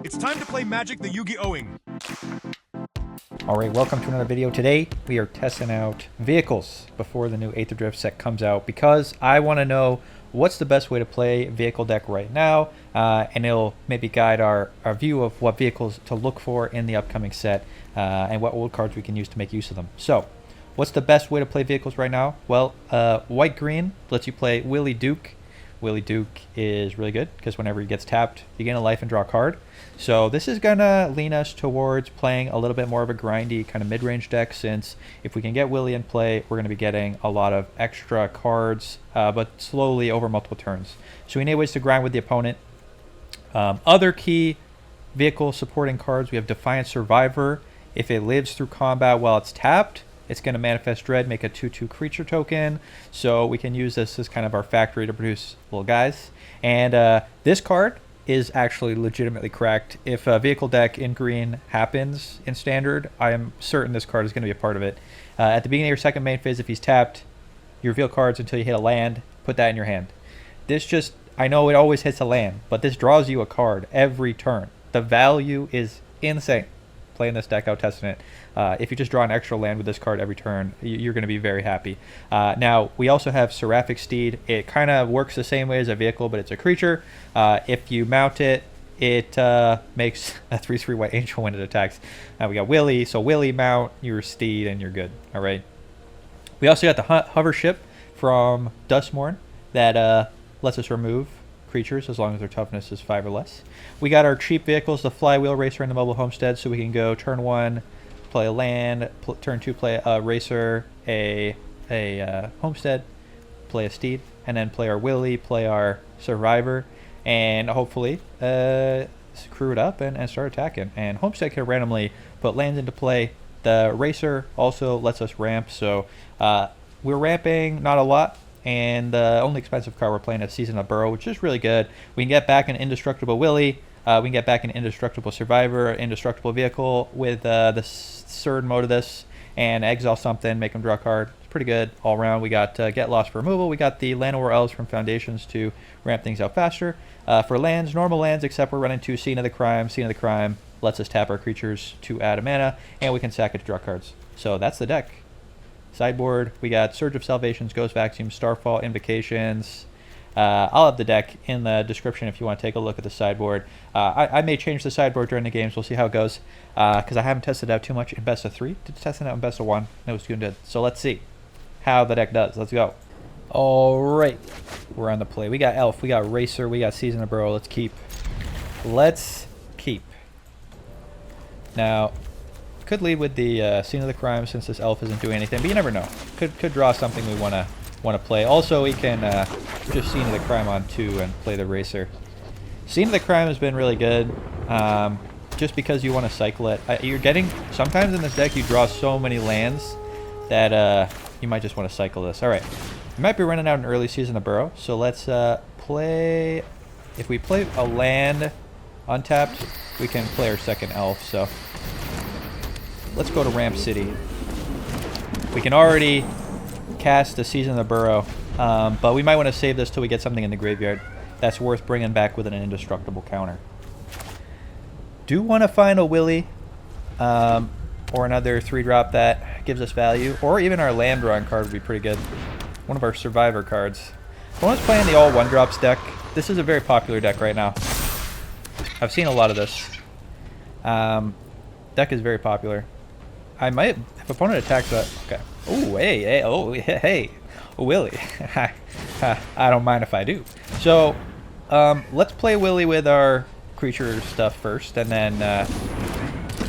It's time to play Magic the Yu-Gi-Oh!ing. Alright, welcome to another video. Today we are testing out vehicles before the new Aetherdrift set comes out because I want to know what's the best way to play vehicle deck right now, and it'll maybe guide our view of what vehicles to look for in the upcoming set and what old cards we can use to make use of them. So, what's the best way to play vehicles right now? Well, white-green lets you play Wylie Duke. Wylie Duke is really good because whenever he gets tapped, you gain a life and draw a card. So this is going to lean us towards playing a little bit more of a grindy kind of mid-range deck, since if we can get Wylie in play, we're going to be getting a lot of extra cards, but slowly over multiple turns. So we need ways to grind with the opponent. Other key vehicle supporting cards, we have Defiant Survivor. If it lives through combat while it's tapped, it's going to Manifest Dread, make a 2/2 creature token. So we can use this as kind of our factory to produce little guys. And this card is actually legitimately cracked. If a vehicle deck in green happens in standard, I am certain this card is going to be a part of it. At the beginning of your second main phase, if he's tapped, you reveal cards until you hit a land, put that in your hand. This just, I know it always hits a land, but this draws you a card every turn. The value is insane. Playing this deck out, testing it. If you just draw an extra land with this card every turn, you're going to be very happy. Now, we also have Seraphic Steed. It kind of works the same way as a vehicle, but it's a creature. If you mount it, it makes a 3/3 white angel when it attacks. Now we got Wylie, so Wylie mount your steed and you're good. All right. We also got the hover ship from Duskmourn that lets us remove creatures as long as their toughness is 5 or less. We got our cheap vehicles, the Flywheel Racer and the Mobile Homestead, so we can go turn 1, play a land, turn 2, play a Racer, a Homestead, play a Steed, and then play our Wylie, play our Survivor, and hopefully screw it up and start attacking. And Homestead can randomly put lands into play. The Racer also lets us ramp, so we're ramping not a lot. And the only expensive card we're playing is Season of Burrow, which is really good. We can get back an Indestructible Wylie. We can get back an Indestructible Survivor, Indestructible Vehicle with the third mode of this, and exile something, make them draw a card. It's pretty good all around. We got Get Lost for removal. We got the Llanowar Elves from Foundations to ramp things out faster. For lands, normal lands, except we're running 2 Scene of the Crime. Scene of the Crime lets us tap our creatures to add a mana, and we can sack it to draw cards. So that's the deck. Sideboard, we got Surge of Salvations, Ghost Vacuum, Starfall, Invocations. I'll have the deck in the description if you want to take a look at the sideboard. I may change the sideboard during the games. We'll see how it goes, because I haven't tested it out too much in best of 3. Did test it out in best of 1. It was good. So let's see how the deck does. Let's go. All right, we're on the play. We got Elf, we got Racer, we got Season of Burrow. Let's keep. Now, could lead with the Scene of the Crime since this Elf isn't doing anything, but you never know. Could draw something we want to play. Also, we can just Scene of the Crime on 2 and play the Racer. Scene of the Crime has been really good, just because you want to cycle it. You're getting, sometimes in this deck you draw so many lands that you might just want to cycle this. All right, we might be running out an early Season of Burrow, so let's play. If we play a land untapped, we can play our second Elf. So let's go to Ramp City. We can already cast the Season of the Burrow, but we might want to save this till we get something in the graveyard that's worth bringing back with an indestructible counter. Do want to find a Wylie, or another 3-drop that gives us value, or even our land drawing card would be pretty good. One of our Survivor cards. Someone's playing the all 1-drops deck. This is a very popular deck right now. I've seen a lot of this. Deck is very popular. I might, if opponent attacks that, okay. Oh, hey, Wylie. I don't mind if I do. So, let's play Wylie with our creature stuff first, and then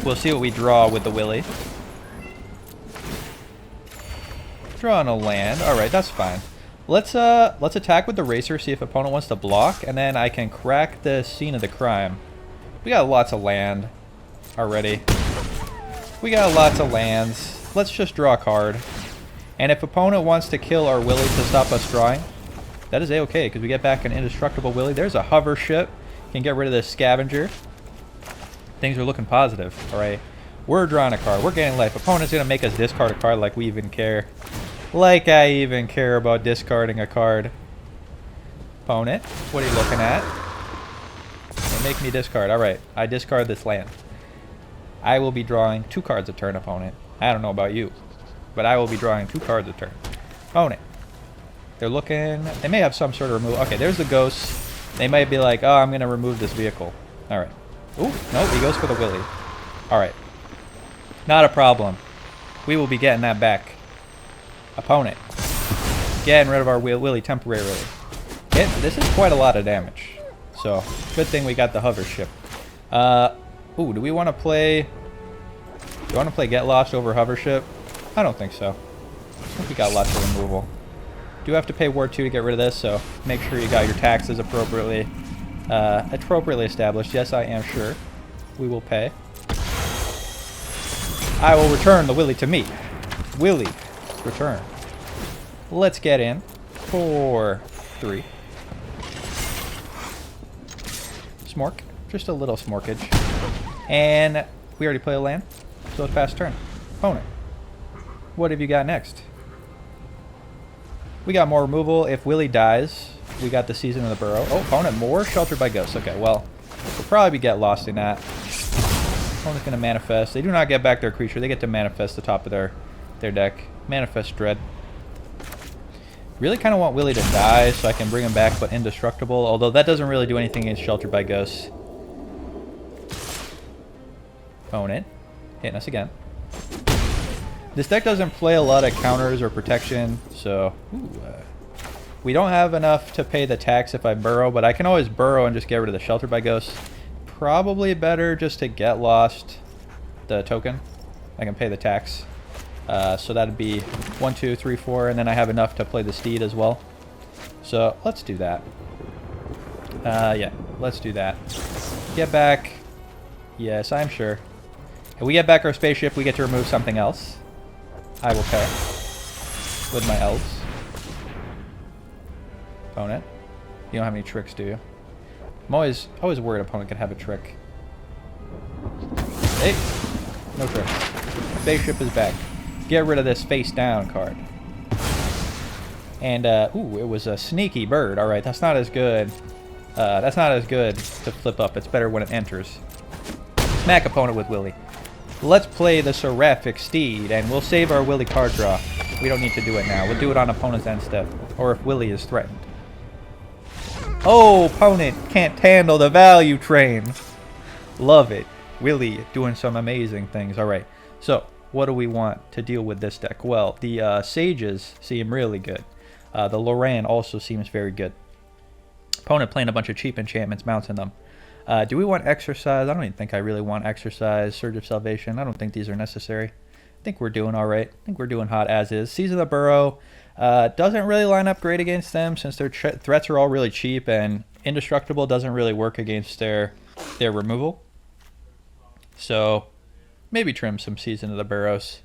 we'll see what we draw with the Wylie. Drawing a land. All right, that's fine. Let's attack with the Racer, see if opponent wants to block, and then I can crack the Scene of the Crime. We got lots of land already. We got lots of lands. Let's just draw a card. And if opponent wants to kill our Wylie to stop us drawing, that is a-okay, because we get back an Indestructible Wylie. There's a hover ship. Can get rid of this Scavenger. Things are looking positive. All right. We're drawing a card. We're getting life. Opponent's going to make us discard a card like we even care. Like I even care about discarding a card. Opponent, what are you looking at? Make me discard. Alright, I discard this land. I will be drawing 2 cards a turn, opponent. I don't know about you, but I will be drawing 2 cards a turn. Opponent. They're looking... They may have some sort of removal. Okay, there's the ghosts. They might be like, oh, I'm going to remove this vehicle. Alright. Ooh, no, he goes for the Wylie. Alright. Not a problem. We will be getting that back. Opponent. Getting rid of our Wylie temporarily. This is quite a lot of damage. So, good thing we got the hover ship. Ooh, do we want to play... Do you want to play Get Lost over hover ship? I don't think so. I think we got lots of removal. Do have to pay War 2 to get rid of this, so make sure you got your taxes appropriately established. Yes, I am sure. We will pay. I will return the Wylie to me. Wylie, return. Let's get in for 3. Smork. Just a little smorkage. And we already played a land, so it's past turn. Opponent. What have you got next? We got more removal. If Wylie dies, we got the Season of the Burrow. Oh, opponent, more Sheltered by Ghosts. Okay, well, we'll probably get lost in that. Opponent's going to manifest. They do not get back their creature. They get to manifest the top of their deck. Manifest Dread. Really kind of want Wylie to die so I can bring him back, but indestructible. Although that doesn't really do anything against Sheltered by Ghosts. Opponent. Hitting us again. This deck doesn't play a lot of counters or protection, so... we don't have enough to pay the tax if I burrow, but I can always burrow and just get rid of the Sheltered by Ghosts. Probably better just to get lost the token. I can pay the tax. So that'd be 1, 2, 3, 4, and then I have enough to play the Steed as well. So let's do that. Yeah, let's do that. Get back. Yes, I'm sure. If we get back our spaceship, we get to remove something else. I will pay with my elves. Opponent. You don't have any tricks, do you? I'm always worried opponent could have a trick. Hey, no tricks. Spaceship is back. Get rid of this face down card. And ooh, it was a sneaky bird. All right, that's not as good. That's not as good to flip up. It's better when it enters. Smack opponent with Wylie. Let's play the Seraphic Steed, and we'll save our Wylie card draw. We don't need to do it now. We'll do it on opponent's end step, or if Wylie is threatened. Oh, opponent can't handle the value train. Love it. Wylie doing some amazing things. All right, so what do we want to deal with this deck? Well, the Sages seem really good. The Loran also seems very good. Opponent playing a bunch of cheap enchantments, mounting them. Do we want Exercise? I don't even think I really want Exercise. Surge of Salvation. I don't think these are necessary. I think we're doing all right. I think we're doing hot as is. Season of the Burrow doesn't really line up great against them since their threats are all really cheap, and Indestructible doesn't really work against their removal. So maybe trim some Season of the Burrows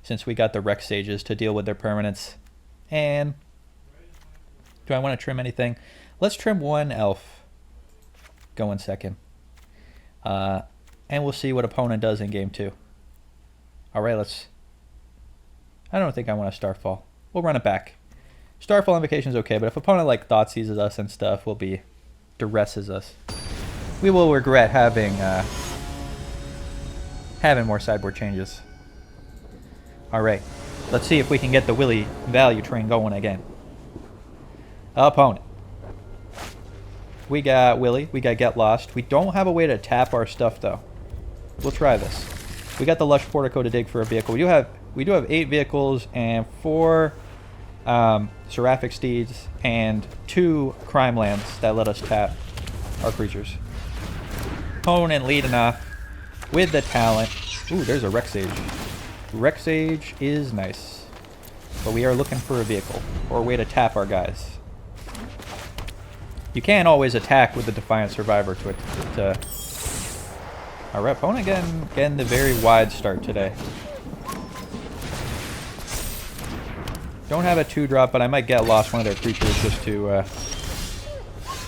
since we got the Rex Sages to deal with their permanents. And do I want to trim anything? Let's trim 1 elf. Going second. And we'll see what opponent does in game 2. Alright, let's... I don't think I want a Starfall. We'll run it back. Starfall Invocation is okay, but if opponent like Thought Seizes us and stuff, will be... duresses us. We will regret having more sideboard changes. Alright, let's see if we can get the Wylie value train going again. Opponent. We got Wylie. We got Get Lost. We don't have a way to tap our stuff, though. We'll try this. We got the Lush Portico to dig for a vehicle. We do have 8 vehicles and 4 Seraphic Steeds and 2 Crime Lands that let us tap our creatures. Opponent leading off with the talent. Ooh, there's a Rex Sage. Rex Sage is nice. But we are looking for a vehicle or a way to tap our guys. You can't always attack with the Defiant Survivor to Alright, opponent getting the very wide start today. Don't have a 2-drop, but I might get lost one of their creatures just to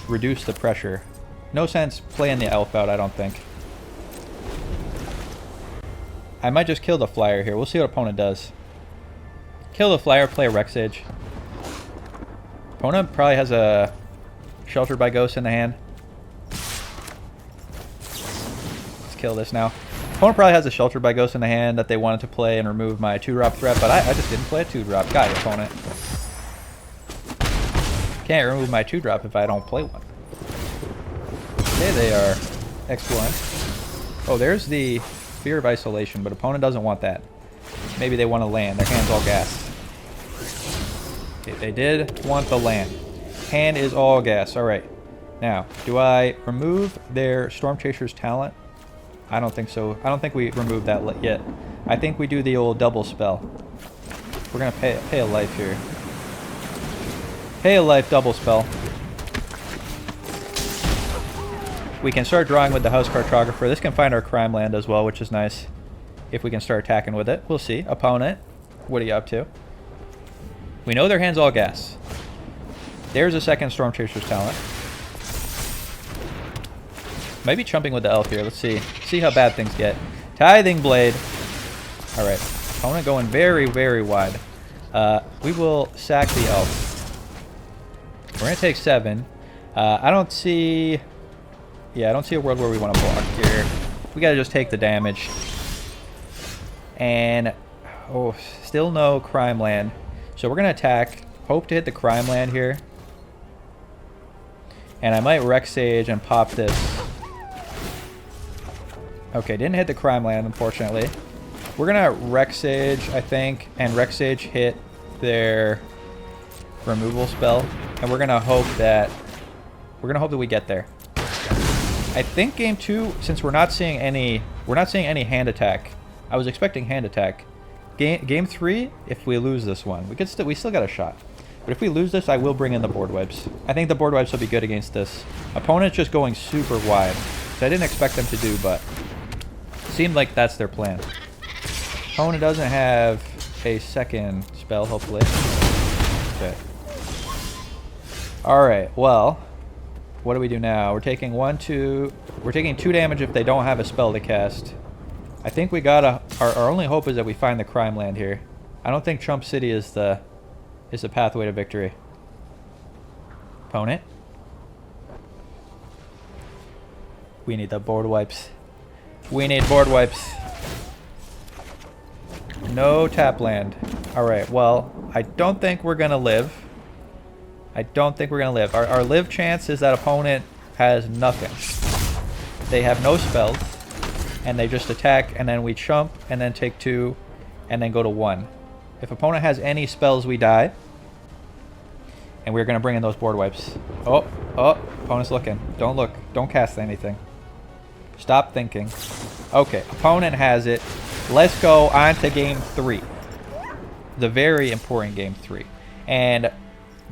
reduce the pressure. No sense playing the elf out, I don't think. I might just kill the flyer here. We'll see what opponent does. Kill the flyer, play a Rex Sage. Opponent probably has a Sheltered by Ghosts in the hand. kill this now. Opponent probably has a Shelter by Ghost in the hand that they wanted to play and remove my 2-drop threat, but I just didn't play a 2-drop. Got you, opponent. Can't remove my 2-drop if I don't play one. Okay, they are exploring. Oh, there's the Fear of Isolation, but opponent doesn't want that. Maybe they want to land. Their hand's all gas. Okay, they did want the land. Hand is all gas. All right. Now, do I remove their Storm Chaser's talent? I don't think so. I don't think we removed that yet. I think we do the old double spell. We're going to pay a life here. Pay a life, double spell. We can start drawing with the House Cartographer. This can find our crime land as well, which is nice. If we can start attacking with it. We'll see. Opponent, what are you up to? We know their hand's all gas. There's a second Storm Chaser's talent. Maybe chumping with the elf here. Let's see. See how bad things get. Tithing Blade. Alright. Opponent going very, very wide. We will sack the elf. We're going to take 7. I don't see... Yeah, I don't see a world where we want to block here. We got to just take the damage. And... Oh, still no crime land. So we're going to attack. Hope to hit the crime land here. And I might Wreck Sage and pop this. Okay, didn't hit the crime land, unfortunately. We're going to Wreck Sage, I think, and Wreck Sage hit their removal spell. And we're going to hope that we get there. I think game 2, since we're not seeing any hand attack. I was expecting hand attack. Game 3, if we lose this one, we still got a shot. But if we lose this, I will bring in the board wipes. I think the board wipes will be good against this. Opponent's just going super wide. So I didn't expect them to do, but seemed like that's their plan. Opponent doesn't have a second spell, hopefully. Okay. Alright, well, what do we do now? We're taking 2 damage if they don't have a spell to cast. I think we gotta... Our only hope is that we find the crime land here. I don't think Trump City is the pathway to victory. Opponent. We need the board wipes. We need board wipes. No tap land. Alright, well, I don't think we're gonna live. I don't think we're gonna live. Our live chance is that opponent has nothing. They have no spells. And they just attack, and then we chump, and then take 2, and then go to 1. If opponent has any spells, we die. And we're going to bring in those board wipes. Oh, opponent's looking. Don't look. Don't cast anything. Stop thinking. Okay, opponent has it. Let's go on to game 3. The very important game 3. And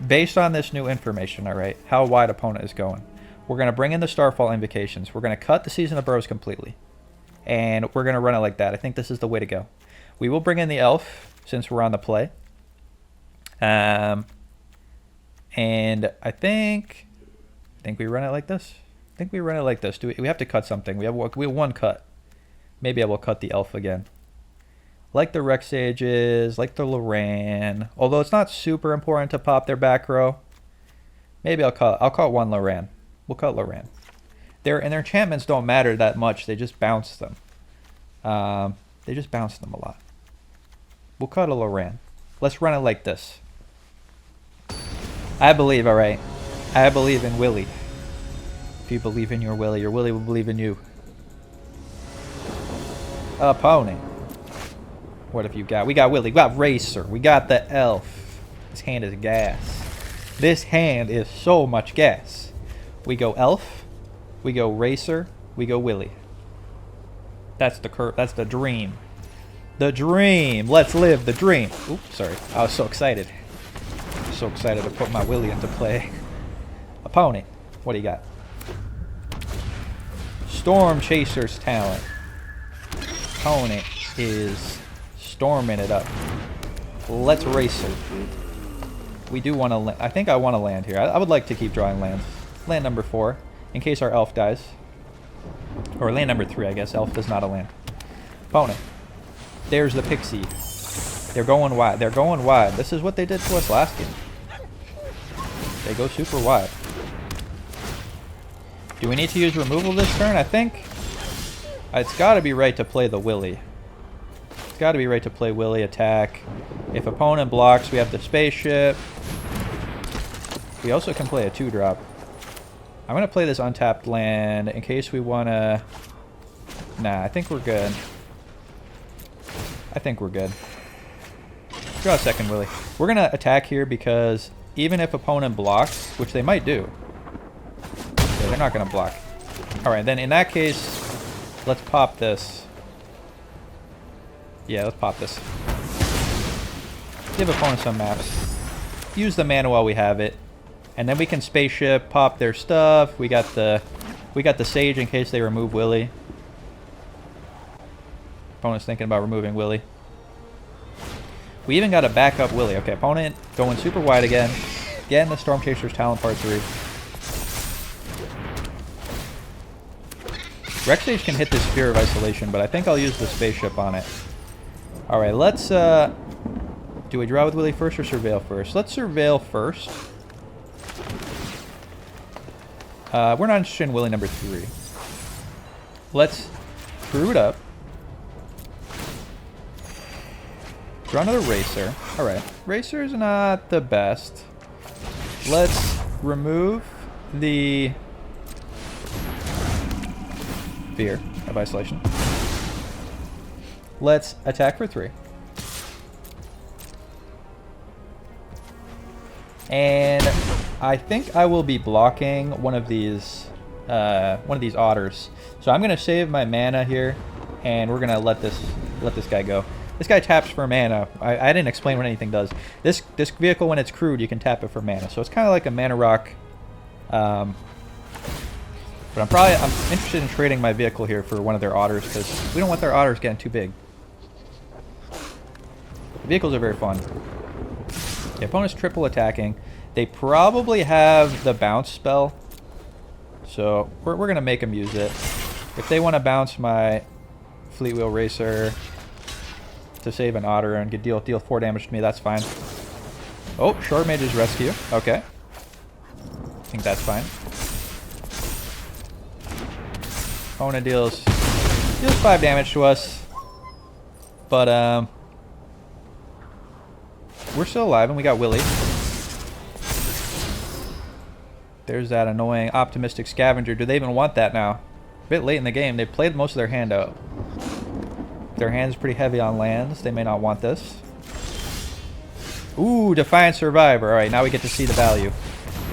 based on this new information, all right, how wide opponent is going, we're going to bring in the Starfall Invocations. We're going to cut the Season of Burrows completely. And we're going to run it like that. I think this is the way to go. We will bring in the elf since we're on the play. And I think we run it like this. I think we run it like this. We have to cut something. We have one cut. Maybe I will cut the elf again. Like the Wreck Sages, like the Loran. Although it's not super important to pop their back row. Maybe I'll cut one Loran. We'll cut Loran. Their enchantments don't matter that much. They just bounce them. They just bounce them a lot. We'll cut a Loran. Let's run it like this. I believe, alright. I believe in Wylie. If you believe in your Wylie will believe in you. Opponent. What have you got? We got Wylie. We got Racer. We got the elf. This hand is gas. This hand is so much gas. We go elf. We go Racer. We go Wylie. That's the curve. That's the dream. The dream. Let's live the dream. Oops, sorry. I was so excited. So excited to put my Wylie into play. Opponent. What do you got? Storm Chaser's talent. Opponent is storming it up. Let's Racer. We do want to. I think I want to land here. I would like to keep drawing lands. Land number 4. In case our elf dies. Or land number 3, I guess. Elf does not a land. Opponent. There's the Pixie. They're going wide. They're going wide. This is what they did to us last game. They go super wide. Do we need to use removal this turn? I think It's got to be right to play the Wylie. It's got to be right to play Wylie attack. If opponent blocks, we have the spaceship. We also can play a 2-drop. I'm going to play this untapped land in case we want to... Nah, I think we're good. I think we're good. Draw a second Wylie. We're going to attack here because even if opponent blocks, which they might do, yeah, they're not going to block. Alright, then in that case, let's pop this. Yeah, let's pop this. Give opponent some maps. Use the mana while we have it. And then we can spaceship, pop their stuff. We got the Sage in case they remove Wylie. Opponent's thinking about removing Wylie. We even got a backup Wylie. Okay, opponent going super wide again. Getting the Storm Chaser's Talent Part 3. Rex Sage can hit this Sphere of Isolation, but I think I'll use the spaceship on it. Alright, let's... do we draw with Wylie first or Surveil first? Let's Surveil first. We're not interested in Wylie number 3. Let's screw it up. Draw another Racer. Alright. Racer's not the best. Let's remove the Sphere of Isolation. Let's attack for 3. And I think I will be blocking one of these otters. So I'm gonna save my mana here, and we're gonna let this guy go. This guy taps for mana. I didn't explain what anything does. This vehicle, when it's crewed, you can tap it for mana. So it's kind of like a mana rock. But I'm interested in trading my vehicle here for one of their otters because we don't want their otters getting too big. The vehicles are very fun. The opponent's triple attacking. They probably have the bounce spell. So we're going to make them use it. If they want to bounce my Fleet Wheel Racer to save an otter and deal 4 damage to me, that's fine. Oh, Short Mage's Rescue. Okay. I think that's fine. Opponent deals 5 damage to us. But, we're still alive, and we got Wylie. There's that annoying optimistic scavenger. Do they even want that now? A bit late in the game. They played most of their hand out. Their hand's pretty heavy on lands. They may not want this. Ooh, Defiant Survivor. Alright, now we get to see the value.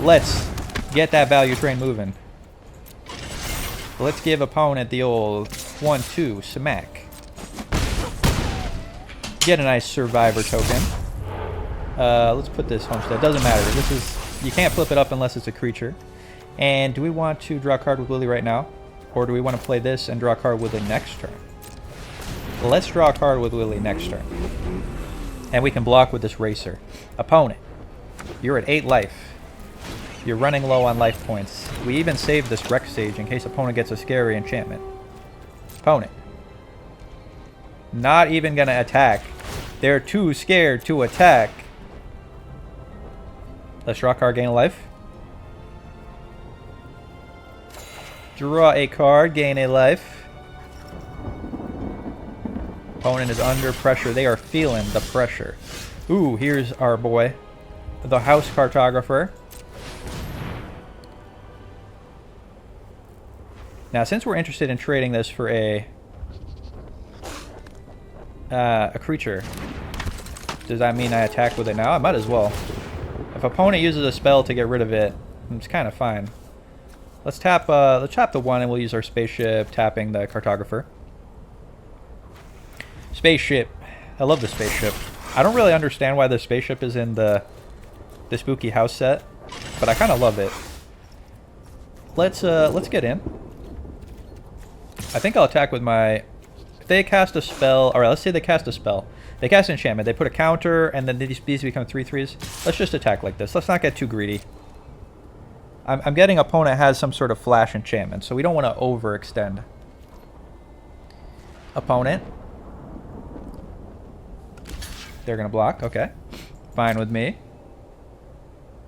Let's get that value train moving. Let's give opponent the old 1-2 smack. Get a nice Survivor token. Let's put this Homestead. Doesn't matter. This is... You can't flip it up unless it's a creature. And do we want to draw a card with Wylie right now? Or do we want to play this and draw a card with Wylie next turn? Let's draw a card with Wylie next turn. And we can block with this Racer. Opponent, you're at 8 life. You're running low on life points. We even saved this Rex Sage in case opponent gets a scary enchantment. Opponent, not even going to attack. They're too scared to attack. Let's draw a card, gain a life. Draw a card, gain a life. Opponent is under pressure. They are feeling the pressure. Ooh, here's our boy, the House Cartographer. Now, since we're interested in trading this for a creature, does that mean I attack with it now? I might as well. If opponent uses a spell to get rid of it, it's kind of fine. Let's tap the 1 and we'll use our spaceship tapping the Cartographer. Spaceship. I love the spaceship. I don't really understand why the spaceship is in the Spooky House set, but I kind of love it. Let's get in. I think I'll attack with my... If they cast a spell... Alright, let's say they cast a spell. They cast an enchantment. They put a counter, and then these become 3/3s. Let's just attack like this. Let's not get too greedy. I'm getting opponent has some sort of flash enchantment, so we don't want to overextend. Opponent. They're gonna block. Okay, fine with me.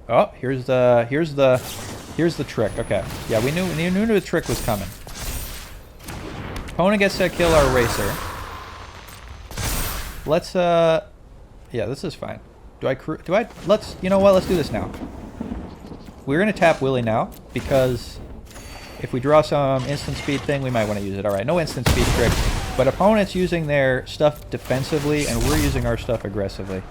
Oh, here's the trick. Okay, yeah, we knew the trick was coming. Opponent gets to kill our Racer. Let's, yeah, this is fine. Let's, you know what, let's do this now. We're going to tap Wylie now, because if we draw some instant speed thing, we might want to use it. Alright, no instant speed trick, but opponent's using their stuff defensively, and we're using our stuff aggressively.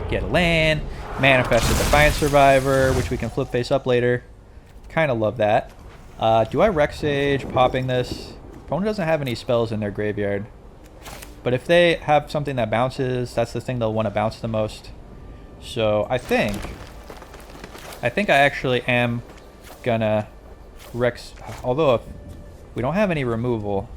Get a land, manifest a Defiant Survivor, which we can flip face up later. Kind of love that. Do I Rex Sage popping this? Opponent doesn't have any spells in their graveyard. But if they have something that bounces, that's the thing they'll want to bounce the most. So I think I actually am gonna Rex, although if we don't have any removal,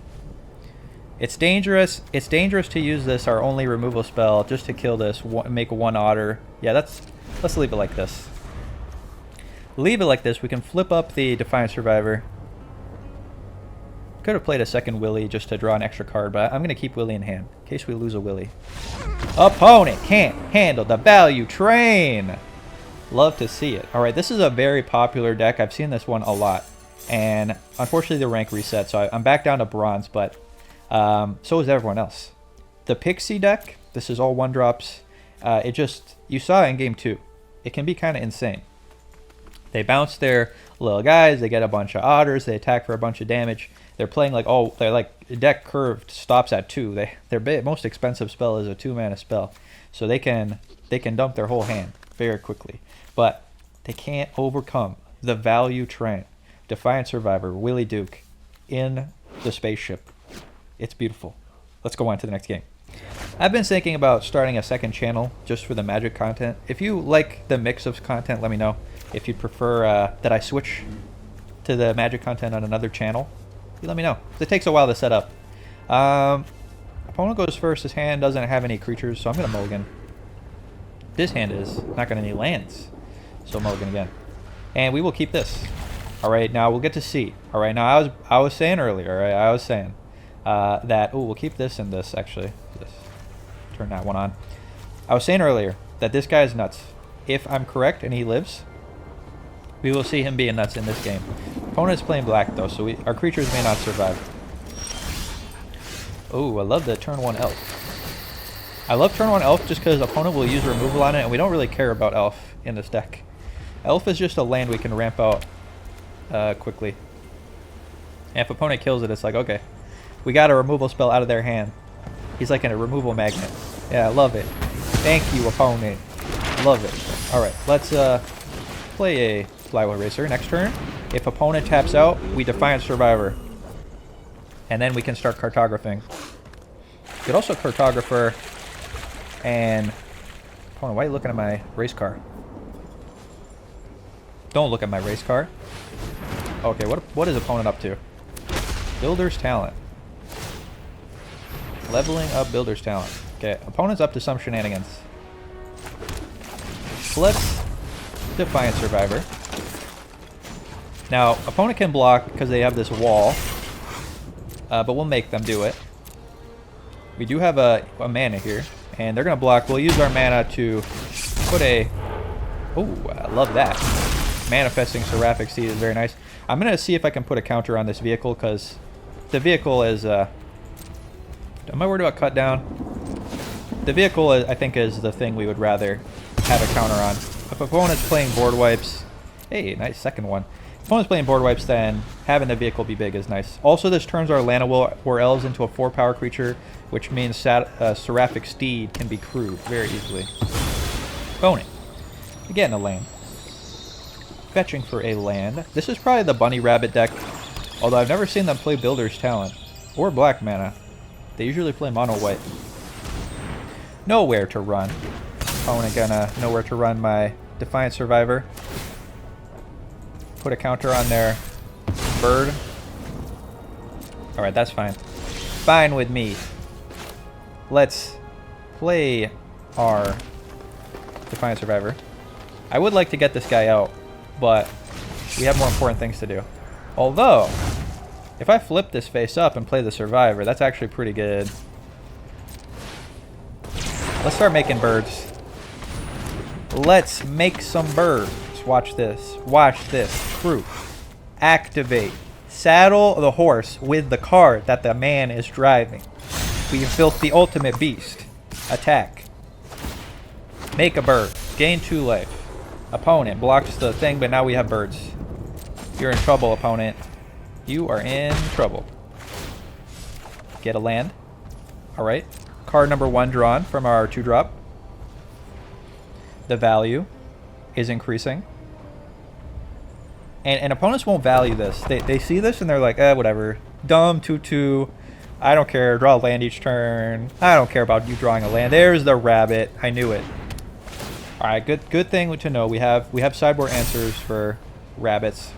it's dangerous. It's dangerous to use this, our only removal spell, just to kill this, make one otter. Yeah, let's leave it like this. Leave it like this. We can flip up the Defiant Survivor. Could have played a second Wylie just to draw an extra card, but I'm going to keep Wylie in hand in case we lose a Wylie. Opponent can't handle the value train. Love to see it. All right, this is a very popular deck. I've seen this one a lot. And unfortunately, the rank reset, so I'm back down to bronze, but so is everyone else. The Pixie deck, this is all 1-drops. You saw it in game 2. It can be kind of insane. They bounce their little guys, they get a bunch of otters, they attack for a bunch of damage. They're playing like, they're like, deck curved stops at 2. Their most expensive spell is a 2-mana spell. So they can dump their whole hand very quickly. But they can't overcome the value train. Defiant Survivor, Wylie Duke, in the spaceship. It's beautiful. Let's go on to the next game. I've been thinking about starting a second channel just for the Magic content. If you like the mix of content, let me know. If you'd prefer that I switch to the Magic content on another channel, you let me know. It takes a while to set up. Opponent goes first. His hand doesn't have any creatures, so I'm going to mulligan. This hand is not going to need lands, so mulligan again. And we will keep this. All right, now we'll get to see. All right, now I was saying earlier, right? I was saying that, we'll keep this and this, actually. Turn that one on. I was saying earlier that this guy is nuts. If I'm correct and he lives, we will see him being nuts in this game. Opponent's playing black, though, so our creatures may not survive. Oh, I love the turn 1 elf. I love turn 1 elf just because opponent will use removal on it, and we don't really care about elf in this deck. Elf is just a land we can ramp out quickly. And if opponent kills it, it's like, okay, we got a removal spell out of their hand. He's like a removal magnet. Yeah, I love it. Thank you, opponent. Love it. All right, let's play a Flywheel Racer next turn. If opponent taps out, we Defiant Survivor. And then we can start cartographing. You could also cartographer and... Opponent, why are you looking at my race car? Don't look at my race car. Okay, what is opponent up to? Builder's Talent. Leveling up Builder's Talent. Okay, opponent's up to some shenanigans. Let's Defiant Survivor. Now, opponent can block because they have this wall, but we'll make them do it. We do have a mana here, and they're going to block. We'll use our mana to put a... Oh, I love that. Manifesting Seraphic Seed is very nice. I'm going to see if I can put a counter on this vehicle, because the vehicle is... am I worried about cut down? The vehicle, I think, is the thing we would rather have a counter on. If opponent's playing board wipes... Hey, nice second one. If opponent's playing board wipes, then having the vehicle be big is nice. Also, this turns our Llanowar Elves into a 4-power creature, which means Seraphic Steed can be crewed very easily. Opponent. Again, a land. Fetching for a land. This is probably the Bunny Rabbit deck, although I've never seen them play Builder's Talent or black mana. They usually play mono white. Nowhere to run. Opponent gonna nowhere to run my Defiant Survivor. Put a counter on their bird. Alright, that's fine. Fine with me. Let's play our Defiant Survivor. I would like to get this guy out, but we have more important things to do. Although, if I flip this face up and play the Survivor, that's actually pretty good. Let's start making birds. Let's make some birds. Watch this. Watch this. Fruit. Activate. Saddle the horse with the card that the man is driving. We have built the ultimate beast. Attack. Make a bird. Gain 2 life. Opponent blocks the thing, but now we have birds. You're in trouble, opponent. You are in trouble. Get a land. Alright. Card number 1 drawn from our 2-drop. The value is increasing. And opponents won't value this. They see this and they're like, whatever. Dumb, 2/2. I don't care. Draw a land each turn. I don't care about you drawing a land. There's the rabbit. I knew it. Alright, good thing to know. We have sideboard answers for rabbits.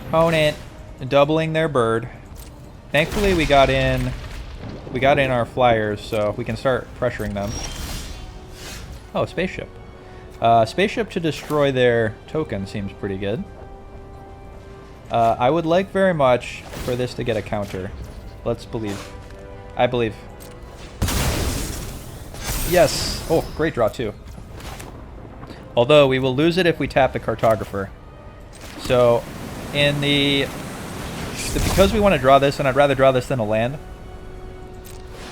Opponent doubling their bird. Thankfully we got in our flyers, so we can start pressuring them. Oh, spaceship. Spaceship to destroy their token seems pretty good. I would like very much for this to get a counter. Let's believe. I believe. Yes! Oh, great draw too. Although we will lose it if we tap the cartographer. So, in because we want to draw this, and I'd rather draw this than a land,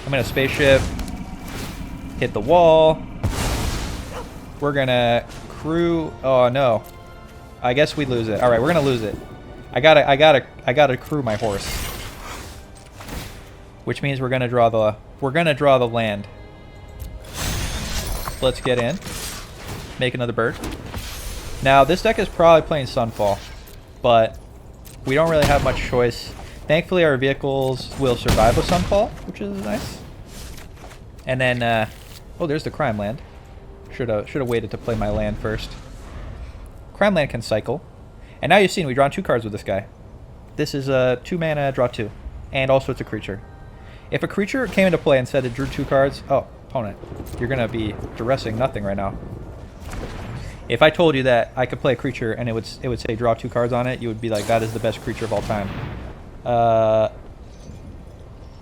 I'm going to spaceship, hit the wall. We're going to crew. Oh no. I guess we lose it. Alright, we're going to lose it. I gotta crew my horse. Which means we're going to draw the land. Let's get in. Make another bird. Now, this deck is probably playing Sunfall, but we don't really have much choice. Thankfully, our vehicles will survive with Sunfall, which is nice. And then, oh, there's the crime land. Should have waited to play my land first. Crime land can cycle. And now you've seen, we've drawn 2 cards with this guy. This is a 2 mana, draw 2. And also it's a creature. If a creature came into play and said it drew 2 cards, oh, opponent, you're going to be duressing nothing right now. If I told you that I could play a creature and it would say draw 2 cards on it, you would be like, that is the best creature of all time.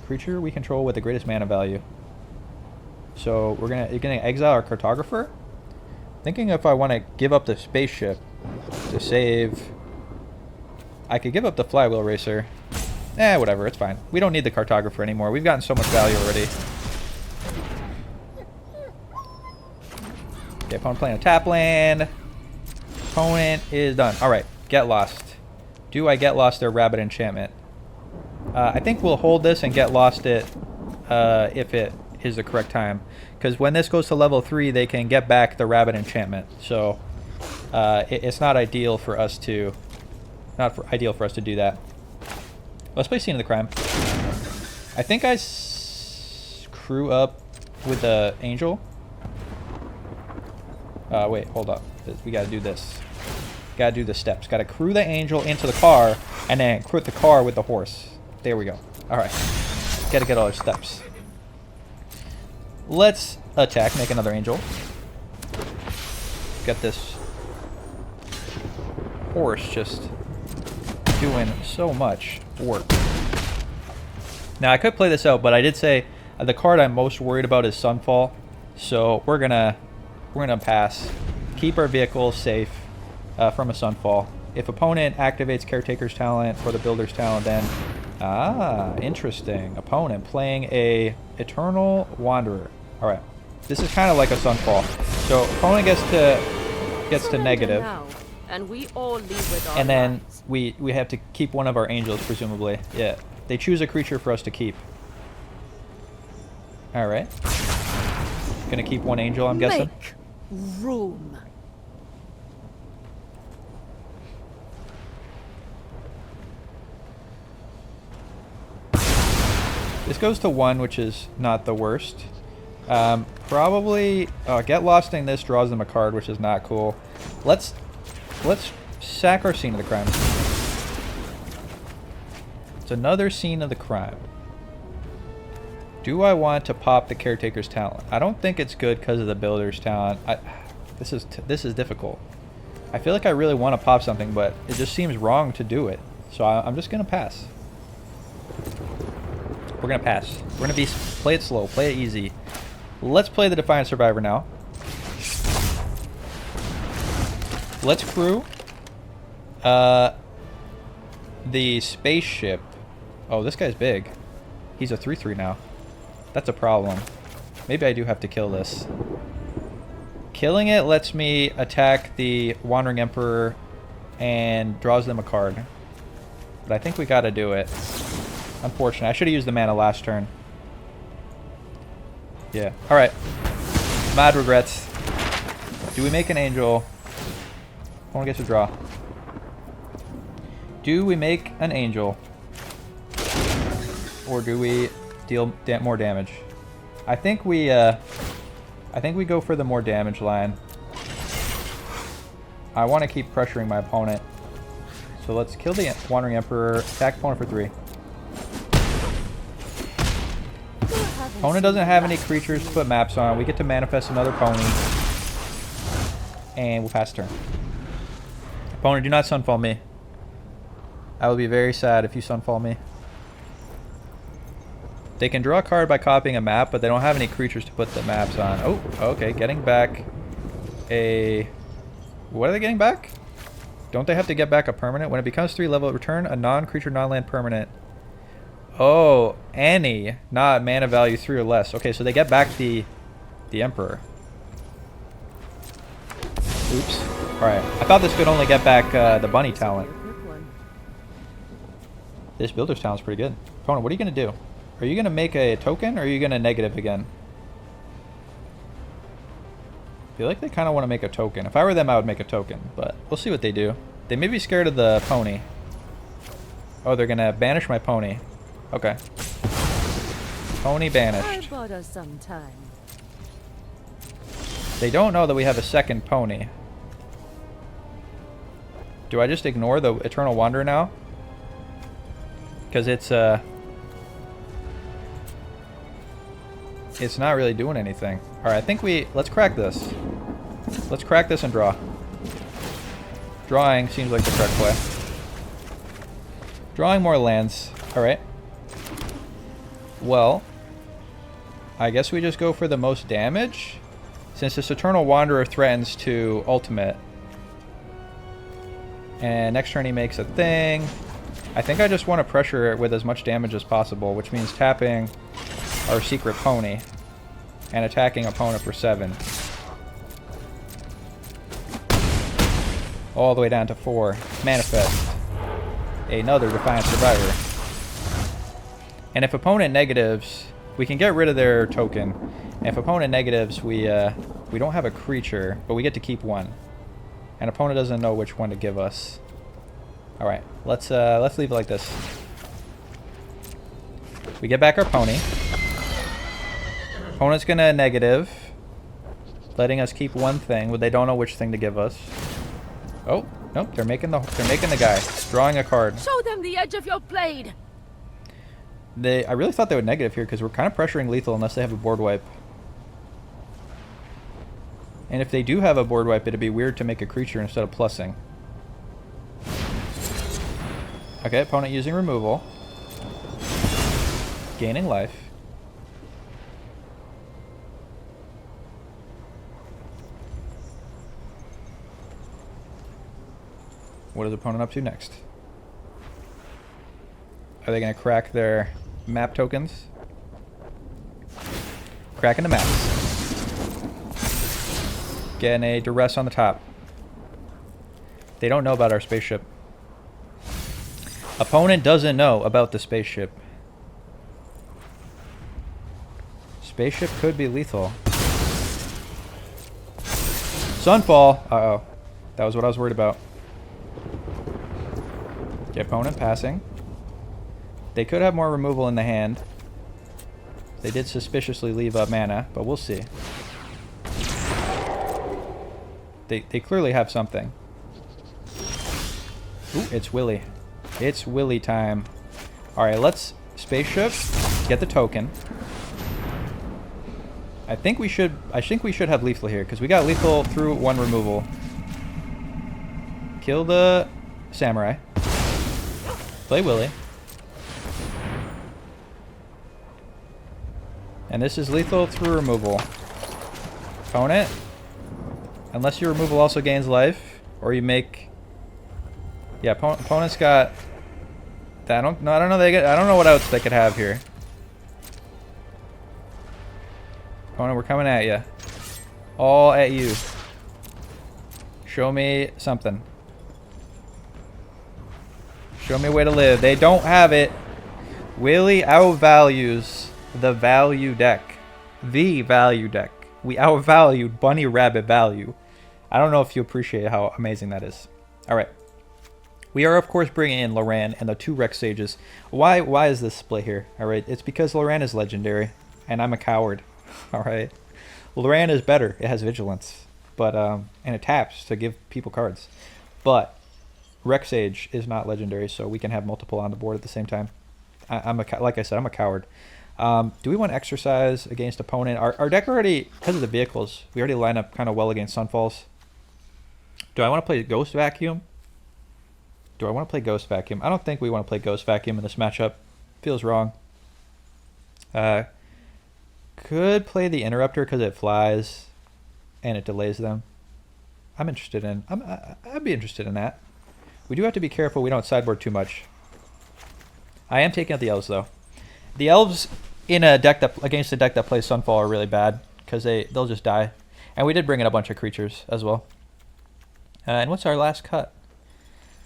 Creature we control with the greatest mana value. So you're gonna exile our cartographer. Thinking if I want to give up the spaceship to save, I could give up the flywheel racer. Whatever, it's fine. We don't need the cartographer anymore. We've gotten so much value already. Okay, opponent playing a tap land. Opponent is done. Alright, get lost. Do I get lost their rabbit enchantment? I think we'll hold this and get lost it if it is the correct time. Because when this goes to level 3, they can get back the rabbit enchantment. So it's not ideal for us to do that. Let's play Scene of the Crime. I think I screw up with the angel. Wait, hold up. We gotta do this. Gotta do the steps. Gotta crew the angel into the car, and then crew the car with the horse. There we go. Alright. Gotta get all our steps. Let's attack, make another angel. Got this horse just doing so much work. Now, I could play this out, but I did say the card I'm most worried about is Sunfall. So we're gonna pass. Keep our vehicle safe from a Sunfall. If opponent activates Caretaker's Talent or the Builder's Talent, then interesting. Opponent playing a Eternal Wanderer. All right, this is kind of like a Sunfall. So opponent gets to negative, and we all leave with our and then lives. we have to keep one of our angels, presumably. Yeah, they choose a creature for us to keep. All right, gonna keep one angel, I'm guessing. Make room. This goes to 1, which is not the worst. Probably get losting this draws them a card, which is not cool. Let's sack our Scene of the Crime. It's another Scene of the Crime. Do I want to pop the Caretaker's Talent? I don't think it's good because of the Builder's Talent. This is difficult. I feel like I really want to pop something, but it just seems wrong to do it. So I'm just gonna pass. We're gonna pass. We're gonna play it slow, play it easy. Let's play the Defiant Survivor now. Let's crew. the spaceship. Oh, this guy's big. He's a 3/3 now. That's a problem. Maybe I do have to kill this. Killing it lets me attack the Wandering Emperor and draws them a card. But I think we gotta do it. Unfortunately, I should have used the mana last turn. Yeah. Alright. Mad regrets. Do we make an angel? Opponent gets to draw. Do we make an angel? Or do we deal more damage? I think we go for the more damage line. I want to keep pressuring my opponent. So let's kill the Wandering Emperor, attack opponent for 3. Opponent doesn't have any creatures to put maps on. We get to manifest another pony. And we'll pass turn. Opponent, do not sunfall me. I will be very sad if you sunfall me. They can draw a card by copying a map, but they don't have any creatures to put the maps on. Oh, okay, getting back a... What are they getting back? Don't they have to get back a permanent? When it becomes 3 level, return a non-creature, non-land permanent. Oh, any. Not mana value 3 or less. Okay, so they get back the Emperor. Oops. Alright, I thought this could only get back the bunny talent. This builder's talent's pretty good. Opponent, what are you going to do? Are you going to make a token, or are you going to negative again? I feel like they kind of want to make a token. If I were them, I would make a token, but we'll see what they do. They may be scared of the pony. Oh, they're going to banish my pony. Okay. Pony banished. They don't know that we have a second pony. Do I just ignore the Eternal Wanderer now? Because it's not really doing anything. Alright, I think let's crack this. Let's crack this and draw. Drawing seems like the correct play. Drawing more lands. Alright. Well, I guess we just go for the most damage. Since this Eternal Wanderer threatens to ultimate. And next turn he makes a thing. I think I just want to pressure it with as much damage as possible, which means tapping our secret pony and attacking opponent for 7. All the way down to 4. Manifest. Another Defiant Survivor. And if opponent negatives, we can get rid of their token. And if opponent negatives, we don't have a creature, but we get to keep 1. And opponent doesn't know which one to give us. All right, let's leave it like this. We get back our pony. Opponent's gonna negative, letting us keep 1 thing, but they don't know which thing to give us. Oh, nope, they're making the guy drawing a card. Show them the edge of your blade. I really thought they would negative here because we're kind of pressuring lethal unless they have a board wipe. And if they do have a board wipe, it'd be weird to make a creature instead of plussing. Okay, opponent using removal. Gaining life. What is opponent up to next? Are they going to crack their map tokens? Cracking the maps. Getting a duress on the top. They don't know about our spaceship. Opponent doesn't know about the spaceship. Spaceship could be lethal. Sunfall! Uh-oh. That was what I was worried about. The opponent passing. They could have more removal in the hand. They did suspiciously leave up mana, but we'll see. They clearly have something. Ooh, it's Wylie. It's Wylie time. Alright, let's spaceship. Get the token. I think we should have lethal here, because we got lethal through 1 removal. Kill the samurai. Play Wylie. And this is lethal through removal. Opponent. Unless your removal also gains life, or you make... Yeah, opponent's got I don't know. I don't know what else they could have here. Oh no, we're coming at you. All at you. Show me something. Show me a way to live. They don't have it. Wylie outvalues the value deck. The value deck. We outvalued Bunny Rabbit value. I don't know if you appreciate how amazing that is. Alright. We are, of course, bringing in Loran and the 2 Rex Sages. Why is this split here? Alright, it's because Loran is legendary, and I'm a coward. Alright. Loran is better. It has vigilance. But, and it taps to give people cards. But Rex Sage is not legendary, so we can have multiple on the board at the same time. Like I said, I'm a coward. Do we want exercise against opponent? Our deck already, because of the vehicles, we already line up kind of well against Sunfalls. Do I want to play Ghost Vacuum? Do I want to play Ghost Vacuum? I don't think we want to play Ghost Vacuum in this matchup. Feels wrong. Could play the Interrupter because it flies and it delays them. I'm interested in. I'd be interested in that. We do have to be careful we don't sideboard too much. I am taking out the elves though. The elves in a deck that against a deck that plays Sunfall are really bad because they'll just die. And we did bring in a bunch of creatures as well. And what's our last cut?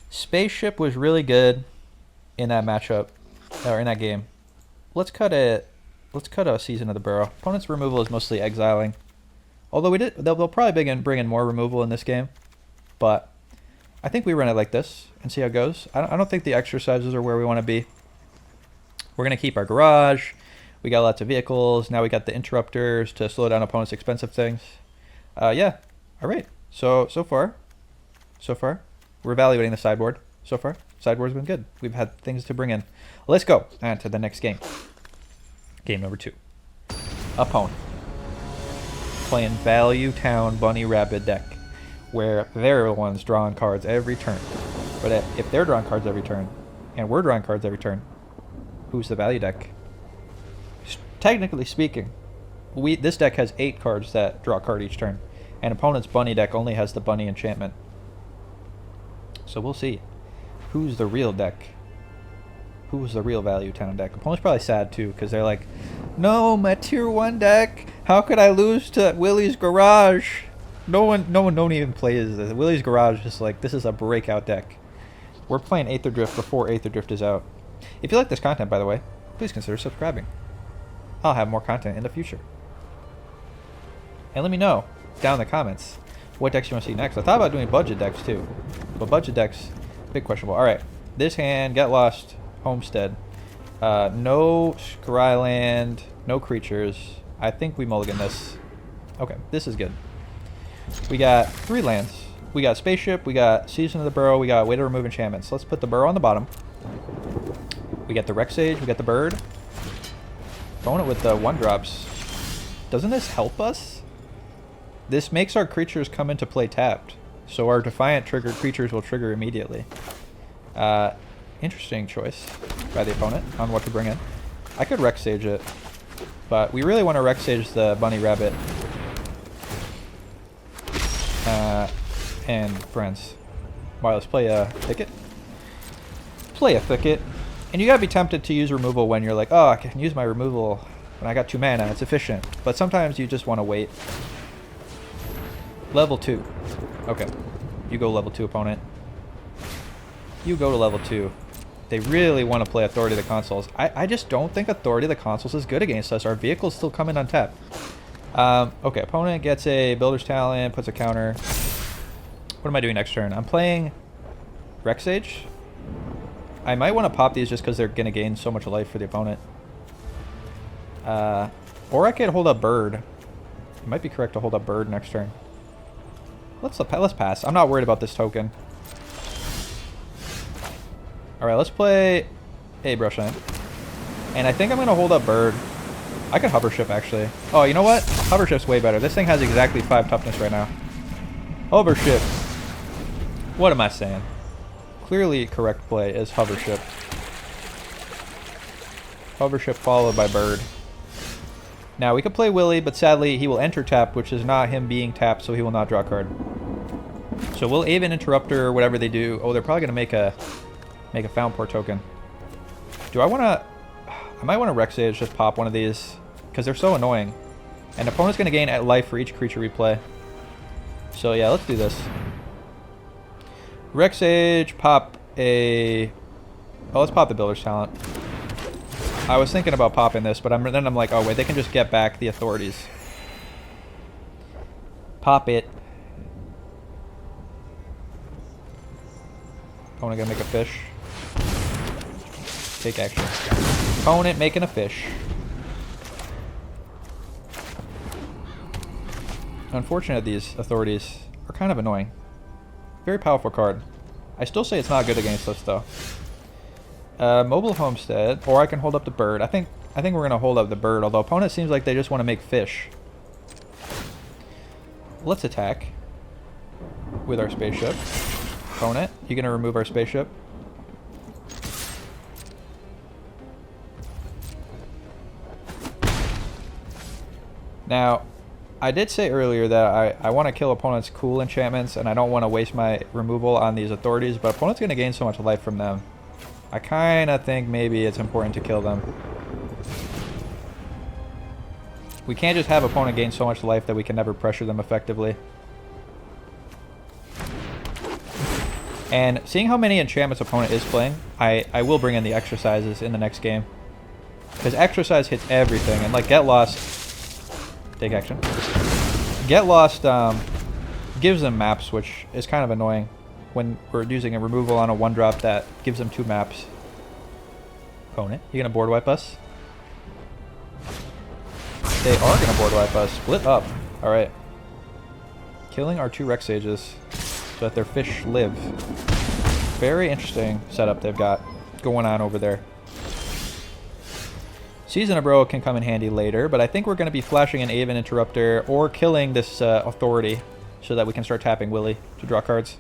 Spaceship was really good in that matchup or in that game. Let's cut a Season of the Burrow. Opponent's removal is mostly exiling. Although they'll probably bring in more removal in this game, but I think we run it like this and see how it goes. I don't think the exercises are where we want to be. We're going to keep our garage. We got lots of vehicles. Now we got the interrupters to slow down opponents' expensive things. Yeah. All right. So far, we're evaluating the sideboard. So far, sideboard's been good. We've had things to bring in. Let's go on to the next game. Game number 2. Opponent. Playing Value Town Bunny Rabbit deck, where they're the ones drawing cards every turn. But if they're drawing cards every turn, and we're drawing cards every turn, who's the value deck? Technically speaking, this deck has 8 cards that draw a card each turn, and opponent's bunny deck only has the bunny enchantment. So we'll see. Who's the real deck? Who's the real Value Town deck? Opponent's probably sad too, because they're like, no, my tier 1 deck. How could I lose to Willie's Garage? No one even plays this. Willie's Garage is just like, this is a breakout deck. We're playing Aetherdrift before Aetherdrift is out. If you like this content, by the way, please consider subscribing. I'll have more content in the future. And let me know down in the comments what decks you want to see next. I thought about doing budget decks too, but budget decks, big questionable. All right, this hand, Get Lost, Homestead. No Scryland, no creatures. I think we mulligan this. Okay, this is good. We got 3 lands. We got Spaceship, we got Season of the Burrow, we got Way to Remove Enchantments. Let's put the Burrow on the bottom. We got the Rex Sage, we got the Bird. Opponent with the 1-drops. Doesn't this help us? This makes our creatures come into play tapped, so our Defiant triggered creatures will trigger immediately. Interesting choice by the opponent on what to bring in. I could Rex Sage it, but we really want to Rex Sage the Bunny Rabbit and friends. Wow, let's play a Thicket. Play a Thicket. And you gotta be tempted to use removal when you're like, oh, I can use my removal when I got 2 mana, it's efficient. But sometimes you just want to wait. Level 2. Okay. You go level 2, opponent. You go to level 2. They really want to play Authority of the Consoles. I just don't think Authority of the Consoles is good against us. Our vehicles still come in untapped. Okay, opponent gets a Builder's Talent, puts a counter. What am I doing next turn? I'm playing Rex Sage. I might want to pop these just because they're going to gain so much life for the opponent. Or I could hold up Bird. It might be correct to hold up Bird next turn. Let's pass. I'm not worried about this token. Alright, let's play a Brushland. And I think I'm going to hold up Bird. I could Hover Ship, actually. Oh, you know what? Hover Ship's way better. This thing has exactly 5 toughness right now. Hover Ship. What am I saying? Clearly correct play is Hover Ship. Hover Ship followed by Bird. Now we could play Wylie, but sadly he will enter tap, which is not him being tapped, so he will not draw a card. So we'll Aven Interrupter or whatever they do. Oh, they're probably gonna make a Fountain Port token. Do I want to... I might want to Rex Age, just pop one of these, because they're so annoying. And the opponent's going to gain at life for each creature we play. So yeah, let's do this. Rex Age, pop a... Oh, let's pop the Builder's Talent. I was thinking about popping this, but then I'm like, oh wait, they can just get back the authorities. Pop it. Opponent gonna make a fish. Take action. Opponent making a fish. Unfortunate, these authorities are kind of annoying. Very powerful card. I still say it's not good against us though. Mobile Homestead, or I can hold up the bird. I think we're gonna hold up the bird, although opponent seems like they just want to make fish. Let's attack with our spaceship. Opponent, you gonna remove our spaceship? Now, I did say earlier that I want to kill opponent's cool enchantments, and I don't want to waste my removal on these authorities, but opponent's gonna gain so much life from them. I kind of think maybe it's important to kill them. We can't just have opponent gain so much life that we can never pressure them effectively. And seeing how many enchantments opponent is playing, I will bring in the exercises in the next game. Because exercise hits everything, and like Get Lost... Take action. Get Lost gives them maps, which is kind of annoying when we're using a removal on a 1-drop that gives them 2 maps. Opponent, you gonna board wipe us? They are gonna board wipe us. Split up. Alright. Killing our 2 Rex Sages so that their fish live. Very interesting setup they've got going on over there. Season of Bro can come in handy later, but I think we're going to be flashing an Aven Interrupter or killing this Authority so that we can start tapping Wylie to draw cards.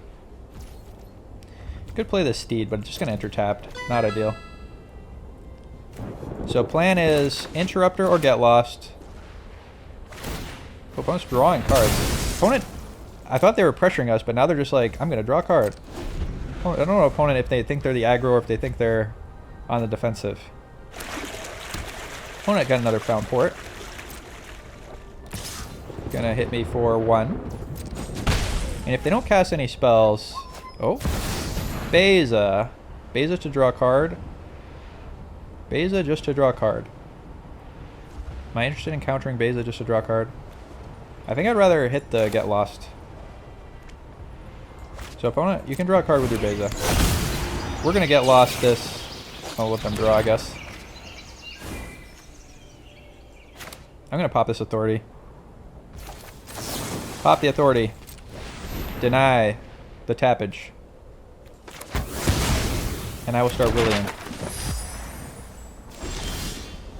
Could play this Steed, but it's just going to enter tapped. Not ideal. So plan is Interrupter or Get Lost. Opponent's drawing cards. Opponent, I thought they were pressuring us, but now they're just like, I'm going to draw a card. I don't know opponent if they think they're the aggro or if they think they're on the defensive. Opponent got another Found Port. Gonna hit me for 1. And if they don't cast any spells... Oh. Beza. Beza to draw a card. Beza just to draw a card. Am I interested in countering Beza just to draw a card? I think I'd rather hit the Get Lost. So opponent, you can draw a card with your Beza. We're gonna Get Lost this. I'll let them draw, I guess. I'm gonna pop this Authority. Pop the Authority. Deny the tappage. And I will start Wyliie.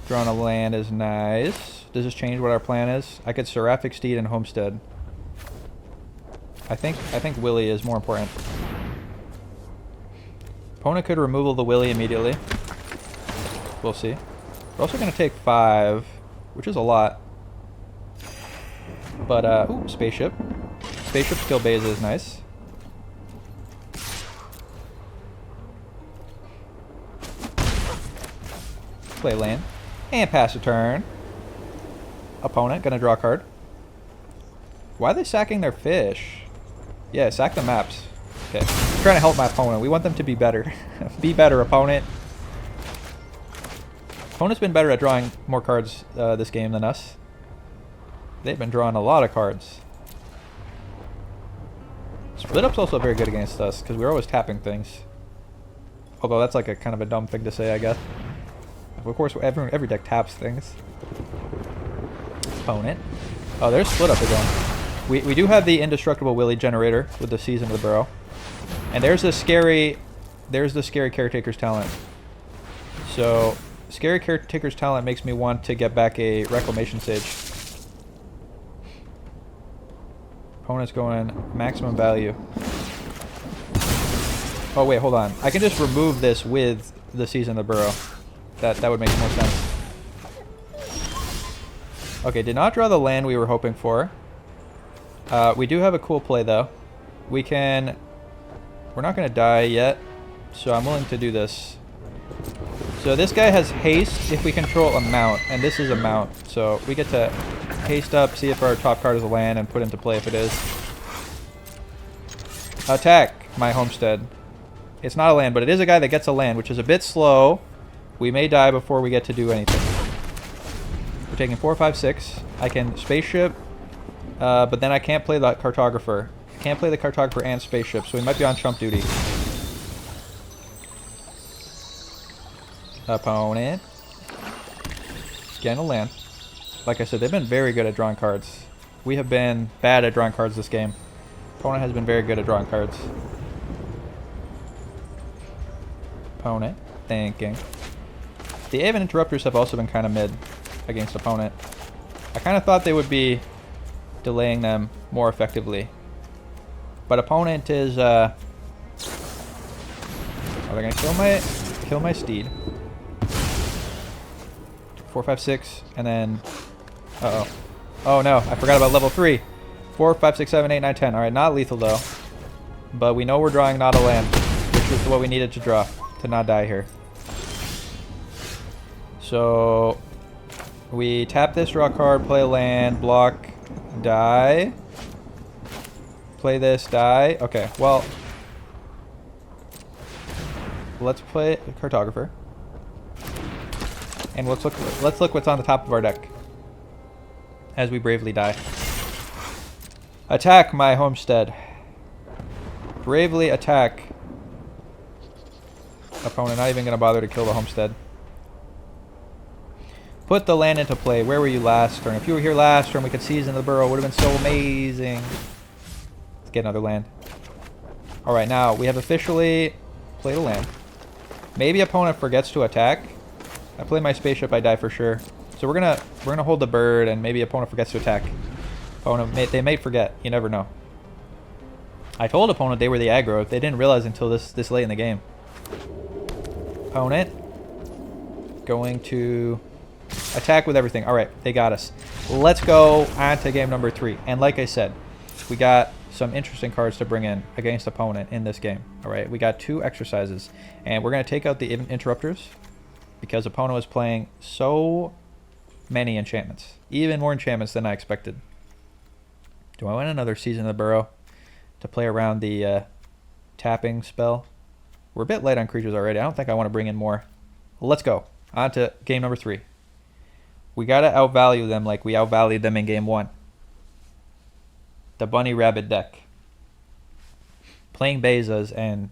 Drawing a land is nice. Does this change what our plan is? I could Seraphic Steed and Homestead. I think Wylie is more important. Opponent could removal the Wylie immediately. We'll see. We're also gonna take 5, which is a lot. But ooh, Spaceship. Spaceship skill Beza is nice. Play land. And pass a turn. Opponent gonna draw a card. Why are they sacking their fish? Yeah, sack the maps. Okay. I'm trying to help my opponent. We want them to be better. Be better, opponent. Opponent's been better at drawing more cards this game than us. They've been drawing a lot of cards. Split Up's also very good against us because we're always tapping things. Although that's like a kind of a dumb thing to say, I guess. Of course, every deck taps things. Opponent. Oh, there's Split Up again. We do have the indestructible Wylie generator with the Season of the Burrow. And there's the scary Caretaker's Talent. So, Scary Caretaker's Talent makes me want to get back a Reclamation Sage. Opponent's going maximum value. Oh wait, hold on. I can just remove this with the Season of the Burrow. That would make more sense. Okay, did not draw the land we were hoping for. We do have a cool play though. We're not going to die yet, so I'm willing to do this. So this guy has haste if we control a mount, and this is a mount. So we get to haste up, see if our top card is a land, and put into play if it is. Attack my homestead. It's not a land, but it is a guy that gets a land, which is a bit slow. We may die before we get to do anything. We're taking 4, 5, 6. I can spaceship, but then I can't play the cartographer. I can't play the cartographer and spaceship, so we might be on trump duty. Opponent. Getting a land. Like I said, they've been very good at drawing cards. We have been bad at drawing cards this game. Opponent has been very good at drawing cards. Opponent. Thinking. The Aven Interrupters have also been kind of mid against opponent. I kind of thought they would be delaying them more effectively. But opponent is, oh, they're going to kill my steed. 4, 5, 6, and then, uh-oh. Oh no, I forgot about level 3. 4, 5, 6, 7, 8, 9, 10. Alright, not lethal though. But we know we're drawing not a land, which is what we needed to draw to not die here. So we tap this, draw a card, play a land, block, die. Play this, die. Okay, well, let's play cartographer. And let's look what's on the top of our deck as we bravely die. Attack my homestead. Bravely attack. Opponent not even going to bother to kill the homestead. Put the land into play. Where were you last turn? If you were here last turn, we could season the burrow. Would have been so amazing. Let's get another land. Alright, now we have officially played a land. Maybe opponent forgets to attack. I play my spaceship, I die for sure. So we're gonna hold the bird, and maybe opponent forgets to attack. They may forget. You never know. I told opponent they were the aggro. They didn't realize until this late in the game. Opponent going to attack with everything. All right, they got us. Let's go on to game number 3. And like I said, we got some interesting cards to bring in against opponent in this game. All right, we got 2 exercises, and we're gonna take out the interrupters, because opponent was playing so many enchantments. Even more enchantments than I expected. Do I want another Season of the Burrow to play around the tapping spell? We're a bit light on creatures already. I don't think I want to bring in more. Let's go. On to game number 3. We got to outvalue them like we outvalued them in game 1. The Bunny Rabbit deck. Playing Bezas and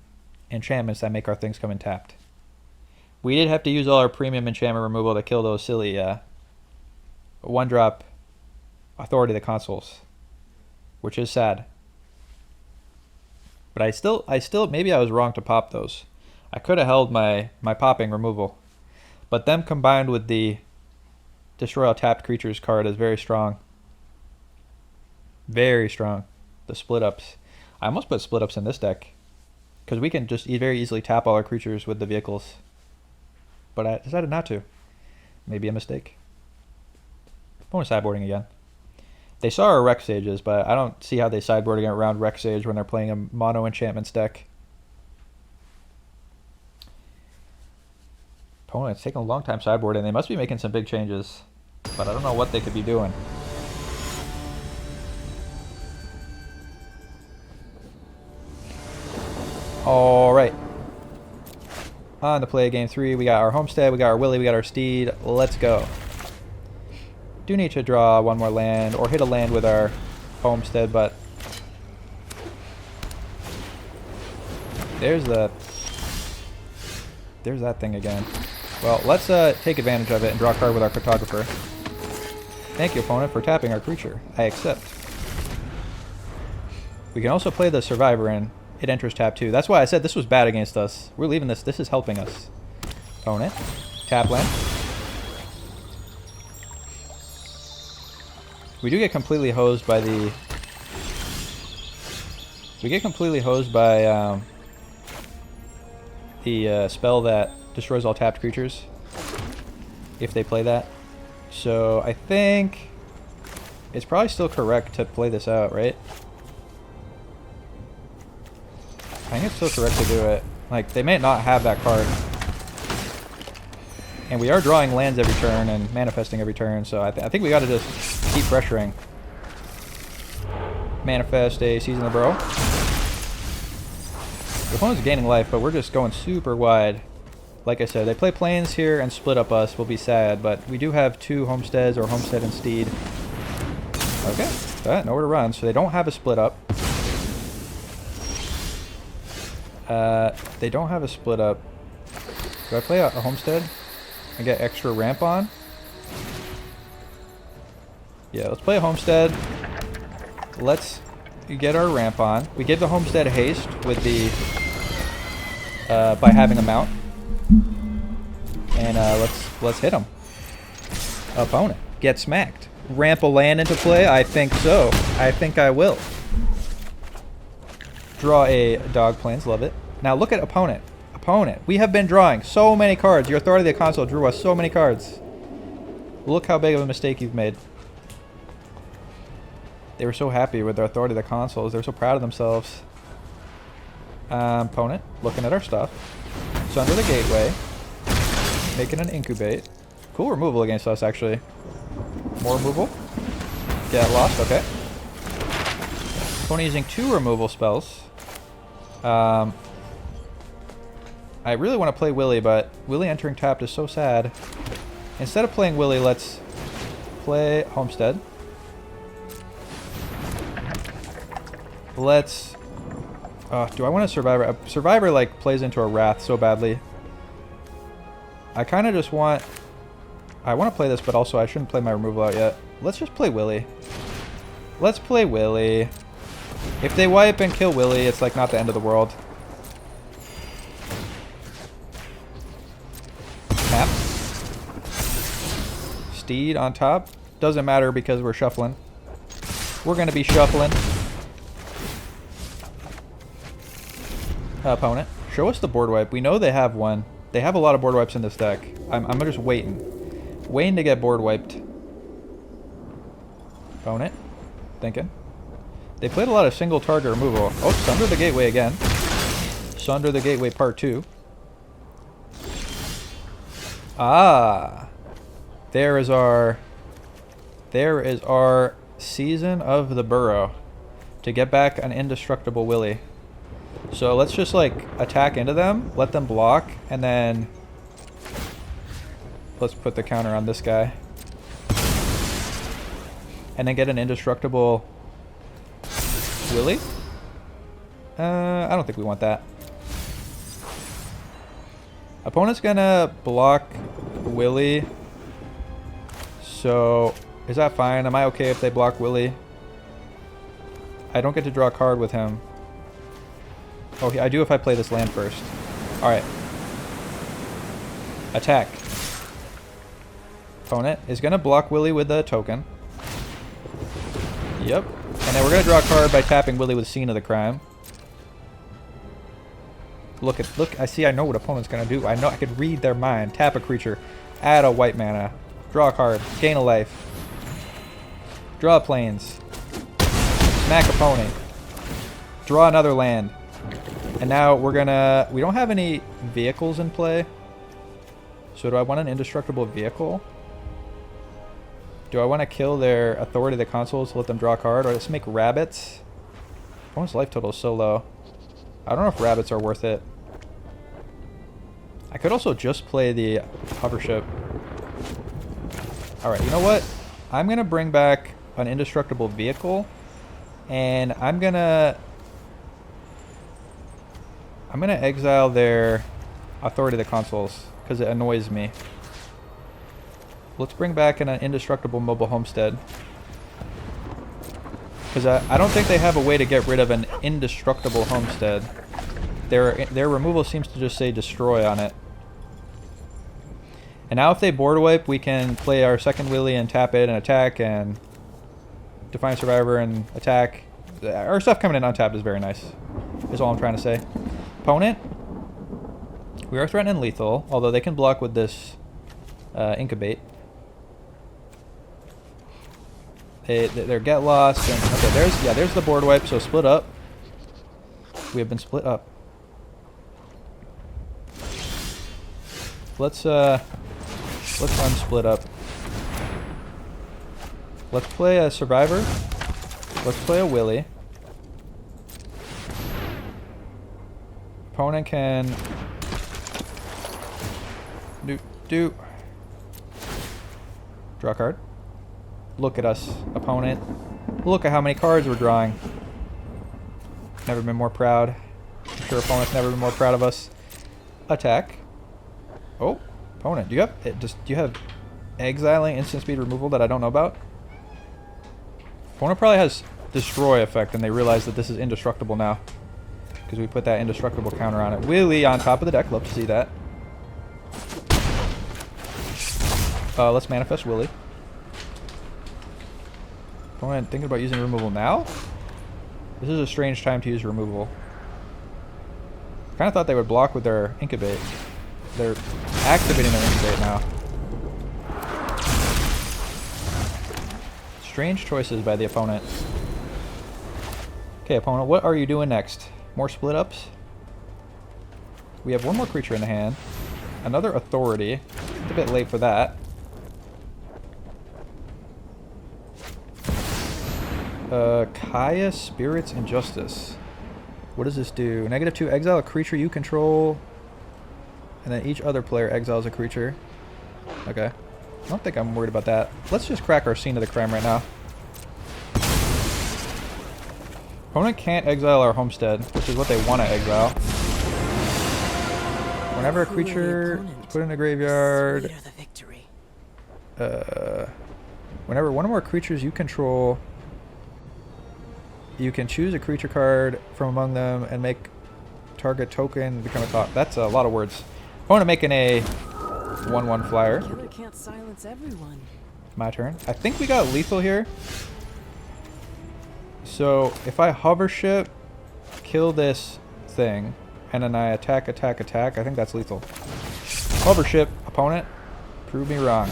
enchantments that make our things come in tapped. We did have to use all our premium enchantment removal to kill those silly 1-drop Authority of the Consuls, which is sad. But I still maybe I was wrong to pop those. I could have held my popping removal, but them combined with the Destroy All Tapped Creatures card is very strong. Very strong. The split ups. I almost put split ups in this deck because we can just very easily tap all our creatures with the vehicles. But I decided not to. Maybe a mistake. Bonus sideboarding again. They saw our Rex Sages, but I don't see how they sideboarding around Rex Sage when they're playing a mono enchantments deck. Opponent's taking a long time sideboarding. They must be making some big changes, but I don't know what they could be doing. All right. On to play game 3, we got our homestead, we got our Wylie, we got our steed. Let's go. Do need to draw one more land or hit a land with our homestead, but there's that thing again. Well, let's take advantage of it and draw a card with our cartographer. Thank you, opponent, for tapping our creature. I accept. We can also play the survivor in. It enters tap 2. That's why I said this was bad against us. We're leaving this. This is helping us. Opponent. Tap land. We do get completely hosed by the... We get completely hosed by the spell that destroys all tapped creatures. If they play that. So I think it's probably still correct to play this out, right? I think it's still correct to do it. Like, they may not have that card. And we are drawing lands every turn and manifesting every turn, so I think we got to just keep pressuring. Manifest a Season of the Burrow. The opponent's gaining life, but we're just going super wide. Like I said, they play plains here and split up us. We'll be sad, but we do have 2 homesteads, or homestead and steed. Okay, nowhere to run, so they don't have a split up. They don't have a split up. Do I play a homestead and get extra ramp on? Yeah, let's play a homestead. Let's get our ramp on. We gave the homestead haste with the by having a mount. And let's hit him. Opponent, get smacked. Ramp a land into play? I think so. I think I will. Draw a dog plains, love it. Now look at opponent. Opponent, we have been drawing so many cards. Your Authority of the Console drew us so many cards. Look how big of a mistake you've made. They were so happy with their Authority of the Consoles. They were so proud of themselves. Opponent, looking at our stuff. Sunder the Gateway. Making an incubate. Cool removal against us, actually. More removal. Get lost, okay. Opponent using 2 removal spells. I really want to play Wylie, but Wylie entering tapped is so sad. Instead of playing Wylie, let's play Homestead. Let's... do I want a Survivor? A Survivor, like, plays into a Wrath so badly. I kind of just want... I want to play this, but also I shouldn't play my removal out yet. Let's just play Wylie. Let's play Wylie. If they wipe and kill Wylie, it's, like, not the end of the world. Tap. Steed on top. Doesn't matter because we're shuffling. We're going to be shuffling. Opponent, show us the board wipe. We know they have one. They have a lot of board wipes in this deck. I'm just waiting. Waiting to get board wiped. Opponent, thinking. They played a lot of single target removal. Oh, Sunder the Gateway again. Sunder the Gateway Part 2. Ah. There is our Season of the Burrow. To get back an indestructible Wylie. So let's just like attack into them, let them block, and then let's put the counter on this guy. And then get an indestructible Wylie? I don't think we want that. Opponent's gonna block Wylie. So is that fine? Am I okay if they block Wylie? I don't get to draw a card with him. Oh, I do if I play this land first. Alright. Attack. Opponent is going to block Wylie with a token. Yep. And then we're going to draw a card by tapping Wylie with Scene of the Crime. Look, I see, I know what opponent's going to do. I know, I could read their mind. Tap a creature. Add a white mana. Draw a card. Gain a life. Draw plains. Smack opponent. Draw another land. And now we're gonna... We don't have any vehicles in play. So do I want an indestructible vehicle? Do I want to kill their Authority of the Consoles to let them draw a card? Or let's make rabbits? Opponent's life total is so low. I don't know if rabbits are worth it. I could also just play the hover ship. Alright, you know what? I'm gonna bring back an indestructible vehicle. And I'm gonna exile their Authority of the Consoles because it annoys me. Let's bring back an indestructible mobile homestead. Because I don't think they have a way to get rid of an indestructible homestead. Their removal seems to just say destroy on it. And now if they board wipe, we can play our second Wylie and tap it and attack and Define Survivor and attack. Our stuff coming in untapped is very nice. Is all I'm trying to say. Opponent. We are threatening lethal, although they can block with this incubate. They're get lost. And, okay, there's the board wipe. So split up. We have been split up. Let's unsplit up. Let's play a Survivor. Let's play a Wylie. Opponent can do. Draw a card. Look at us, opponent. Look at how many cards we're drawing. Never been more proud. I'm sure opponent's never been more proud of us. Attack. Oh, opponent. Do you have exiling instant speed removal that I don't know about? Opponent probably has destroy effect and they realize that this is indestructible now. Because we put that indestructible counter on it. Wylie on top of the deck. Love to see that. Let's manifest Wylie. Opponent thinking about using removal now? This is a strange time to use removal. Kind of thought they would block with their incubate. They're activating their incubate now. Strange choices by the opponent. Okay, opponent, what are you doing next? More split ups? We have one more creature in the hand. Another authority. It's a bit late for that. Kaya Spirit's Injustice. What does this do? -2, exile a creature you control. And then each other player exiles a creature. Okay. I don't think I'm worried about that. Let's just crack our scene of the crime right now. Opponent can't exile our homestead, which is what they want to exile. Whenever a creature put in the graveyard... whenever one or more creatures you control... You can choose a creature card from among them and make target token become a top. That's a lot of words. Opponent making a 1/1 flyer. Killer can't silence everyone. My turn. I think we got lethal here. So if I hover ship, kill this thing, and then I attack, I think that's lethal. Hover ship, opponent. Prove me wrong.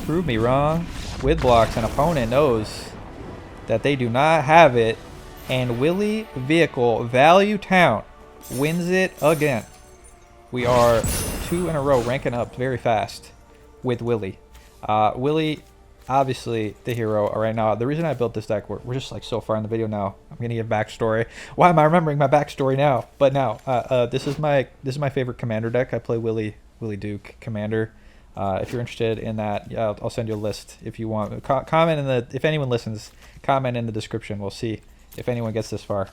Prove me wrong. With blocks, an opponent knows that they do not have it, and Wylie Vehicle Value Town wins it again. We are 2 in a row ranking up very fast with Wylie. Wylie, obviously the hero right now. The reason I built this deck, we're just like so far in the video now. I'm gonna give backstory. Why am I remembering my backstory now? But now, this is my favorite commander deck. I play Wylie Duke Commander. If you're interested in that, yeah, I'll send you a list if you want. Comment in the, if anyone listens, comment in the description. We'll see if anyone gets this far.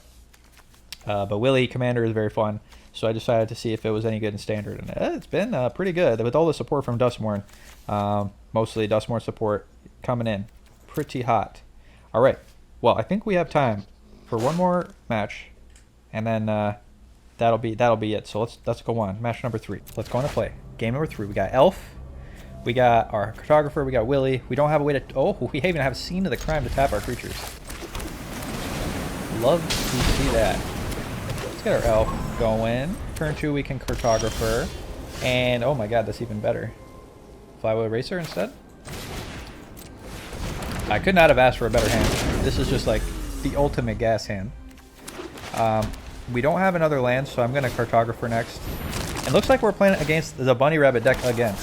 But Wylie Commander is very fun, so I decided to see if it was any good in Standard, and it's been pretty good with all the support from Dustmorn. Mostly Dustmorn support coming in pretty hot. All right, well, I think we have time for one more match, and then that'll be it. So let's go on. Match number 3. Let's go on to play. Game number 3. We got Elf. We got our Cartographer. We got Wylie. We don't have a way to... Oh, we even have a scene of the crime to tap our creatures. Love to see that. Let's get our Elf going. Turn 2, we can Cartographer. And, oh my god, that's even better. Flywheel Racer instead? I could not have asked for a better hand. This is just like the ultimate gas hand. We don't have another land, so I'm going to Cartographer next. It looks like we're playing against the Bunny Rabbit deck again.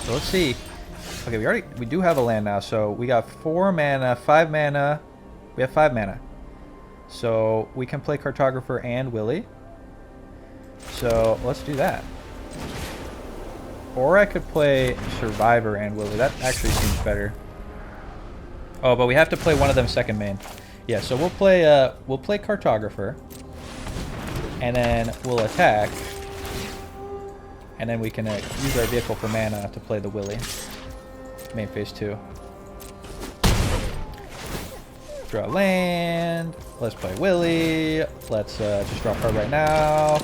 So let's see. Okay, we do have a land now. So we got 4 mana, 5 mana. We have 5 mana. So we can play Cartographer and Wylie. So let's do that. Or I could play Survivor and Wylie. That actually seems better. Oh, but we have to play one of them second main. Yeah, so we'll play Cartographer. And then we'll attack. And then we can use our vehicle for mana to play the Wylie. Main phase 2. Draw land. Let's play Wylie. Let's just draw a card right now.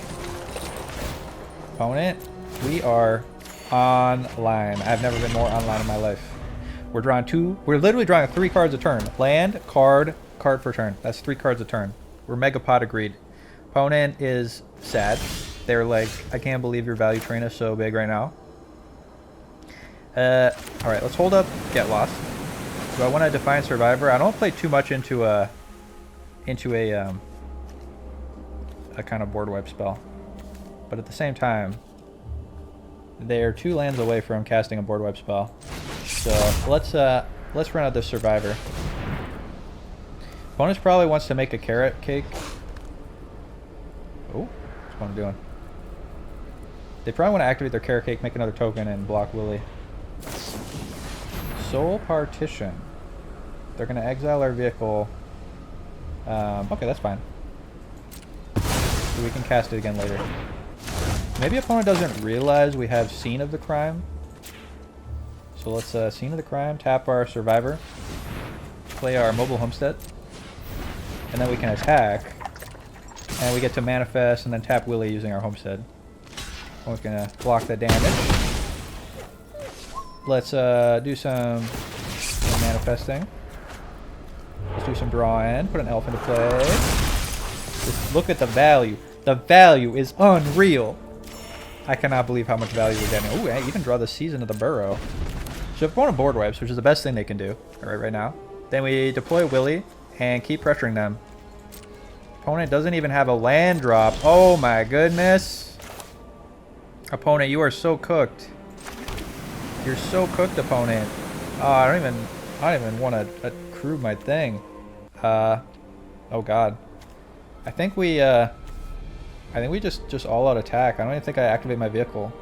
Opponent. We are online. I've never been more online in my life. We're literally drawing 3 cards a turn. Land, card for turn. That's 3 cards a turn. We're Megapod agreed. Opponent is sad. They're like, I can't believe your value train is so big right now. Alright, let's hold up, get lost. Do I want to define Survivor? I don't play too much into a kind of board wipe spell. But at the same time, They're 2 lands away from casting a board wipe spell. So let's run out this survivor. Opponent probably wants to make a carrot cake. Oh, what's opponent doing? They probably want to activate their carrot cake, make another token, and block Wylie. Soul Partition. They're going to exile our vehicle. Okay, that's fine. So we can cast it again later. Maybe opponent doesn't realize we have Scene of the Crime. So let's Scene of the Crime, tap our survivor, play our mobile homestead, and then we can attack. And we get to manifest and then tap Wylie using our homestead. We're gonna block the damage. Let's do some manifesting. Let's do some drawing. Put an elf into play. Just look at the value. The value is unreal. I cannot believe how much value we're getting. Oh, I even draw the Season of the Burrow. So if opponent board wipes, which is the best thing they can do right now, then we deploy Wylie and keep pressuring them. Opponent doesn't even have a land drop. Oh my goodness. Opponent, you are so cooked. You're so cooked, opponent. Oh, I don't even want to accrue my thing. Oh god. I think we just all out attack. I don't even think I activate my vehicle.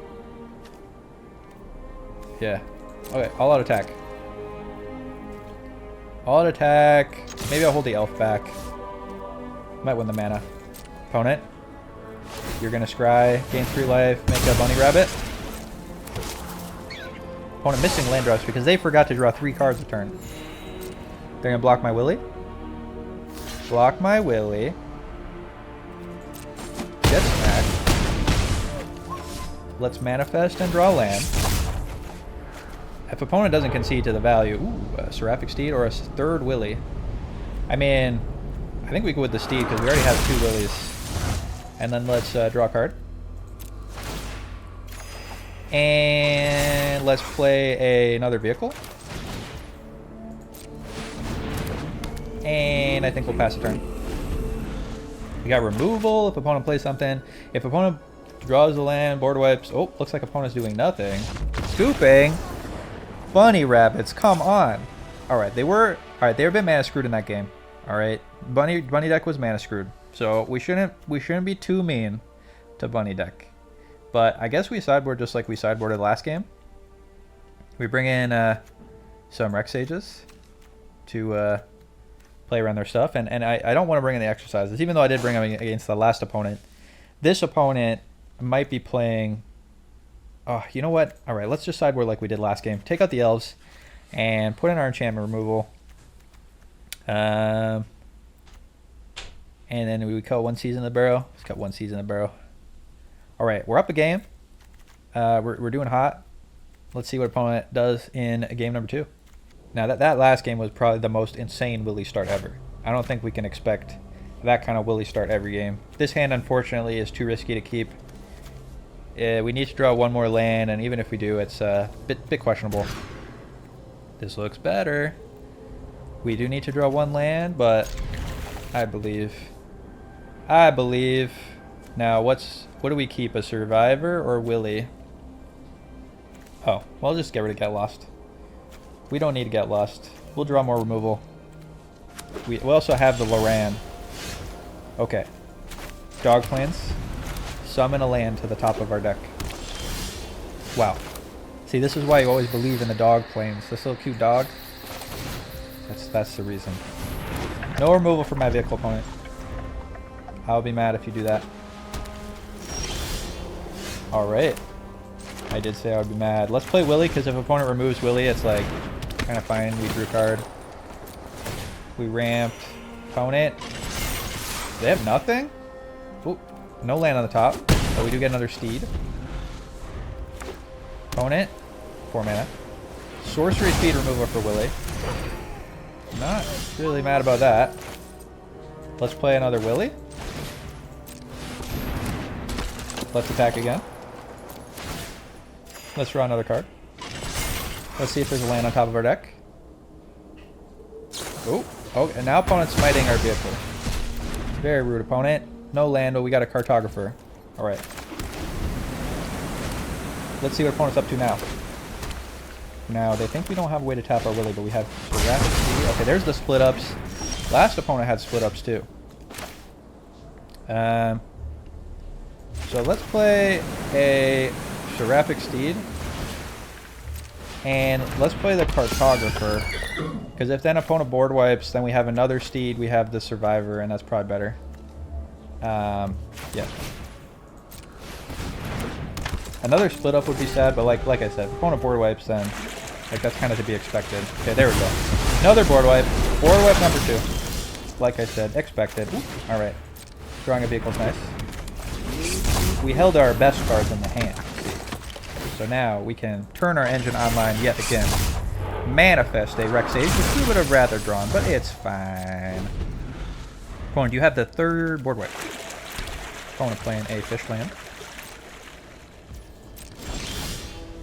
Yeah. Okay, all out attack. All out attack. Maybe I'll hold the elf back. Might win the mana. Opponent, you're gonna scry, gain 3 life, make a bunny rabbit. Opponent missing land drops because they forgot to draw 3 cards a turn. They're gonna block my Wylie. Block my Wylie. Get smacked. Let's manifest and draw land. If opponent doesn't concede to the value, ooh, a Seraphic Steed or a 3rd Wylie. I mean, I think we go with the Steed because we already have 2 Wylies. And then let's draw a card. And let's play another vehicle. And I think we'll pass a turn. We got removal if opponent plays something. If opponent draws the land, board wipes. Oh, looks like opponent's doing nothing. Scooping. Bunny rabbits, come on. Alright, they were a bit mana screwed in that game. Alright. Bunny deck was mana screwed. So we shouldn't be too mean to Bunny deck. But I guess we sideboard just like we sideboarded last game. We bring in some Rex Sages to play around their stuff. And I don't want to bring in the exercises, even though I did bring them against the last opponent. This opponent might be playing... Oh, you know what? Alright, let's just sideboard like we did last game. Take out the elves and put in our enchantment removal. And then we cut 1 Season in the Burrow. Let's cut 1 Season in the Burrow. Alright, we're up a game. We're doing hot. Let's see what opponent does in game number 2. Now, that last game was probably the most insane Wylie start ever. I don't think we can expect that kind of Wylie start every game. This hand, unfortunately, is too risky to keep. We need to draw 1 more land, and even if we do, it's a bit questionable. This looks better. We do need to draw 1 land, but I believe. Now, what do we keep? A survivor or Wylie? Oh, well, just get rid of Get Lost. We don't need to Get Lost. We'll draw more removal. We also have the Loran. Okay. Dog Plains. Summon a land to the top of our deck. Wow. See, this is why you always believe in the dog planes. This little cute dog. That's the reason. No removal for my vehicle opponent. I'll be mad if you do that. Alright. I did say I would be mad. Let's play Wylie, because if opponent removes Wylie, it's like kind of fine. We drew a card. We ramped. Opponent. They have nothing? Ooh. No land on the top, but we do get another Steed. Opponent, 4 mana. Sorcery Speed removal for Wylie. Not really mad about that. Let's play another Wylie. Let's attack again. Let's draw another card. Let's see if there's a land on top of our deck. Oh, and now opponent's smiting our vehicle. Very rude, opponent. No land, but we got a cartographer. Alright. let's see what opponent's up to now. Now, they think we don't have a way to tap our Wylie, but we have Seraphic Steed. Okay, there's the split ups. Last opponent had split ups too. So let's play a Seraphic Steed. And let's play the Cartographer. Because if then opponent board wipes, then we have another Steed, we have the Survivor, and that's probably better. Yeah. Another split up would be sad, but like I said, if opponent board wipes, then like that's kind of to be expected. Okay, there we go. Another board wipe. Board wipe number 2. Like I said, expected. Alright. Drawing a vehicle's nice. We held our best cards in the hand. So now we can turn our engine online yet again. Manifest a Rexage, which we would have rather drawn, but it's fine. Opponent, you have the 3rd board wipe. Opponent playing a fish land.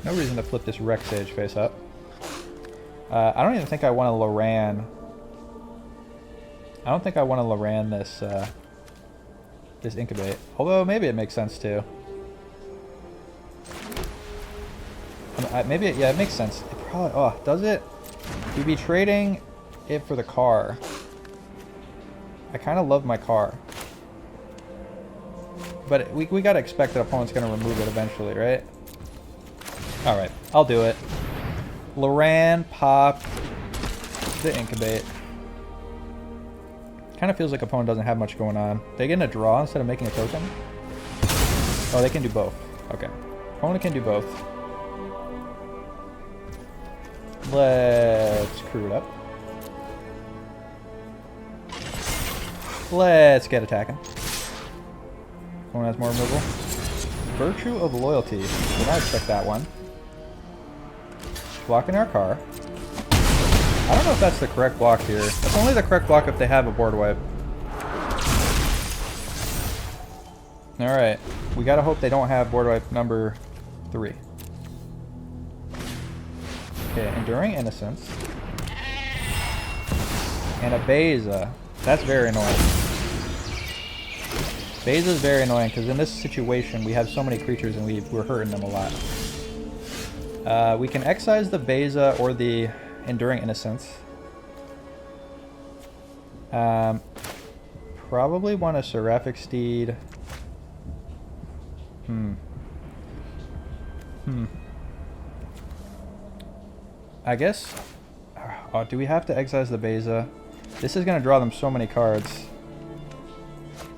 No reason to flip this Rexage face up. I don't even think I want to Loran. I don't think I want to Loran this this Incubate. Although maybe it makes sense too. Maybe it makes sense. It probably. Oh, does it? We'd be trading it for the car. I kind of love my car. But we gotta expect that opponent's gonna remove it eventually, right? Alright, I'll do it. Loran, pop, the Incubate. Kind of feels like opponent doesn't have much going on. They get a draw instead of making a token? Oh, they can do both. Okay. Opponent can do both. Let's crew it up. Let's get attacking. Opponent has more removal. Virtue of Loyalty. Did not expect that one. Blocking our car. I don't know if that's the correct block here. That's only the correct block if they have a board wipe. Alright. We gotta hope they don't have board wipe number 3. Okay, Enduring Innocence. And a Beza. That's very annoying. Beza is very annoying because in this situation we have so many creatures and we're hurting them a lot. We can excise the Beza or the Enduring Innocence. Probably want a Seraphic Steed. I guess. Oh, do we have to excise the Beza? This is going to draw them so many cards.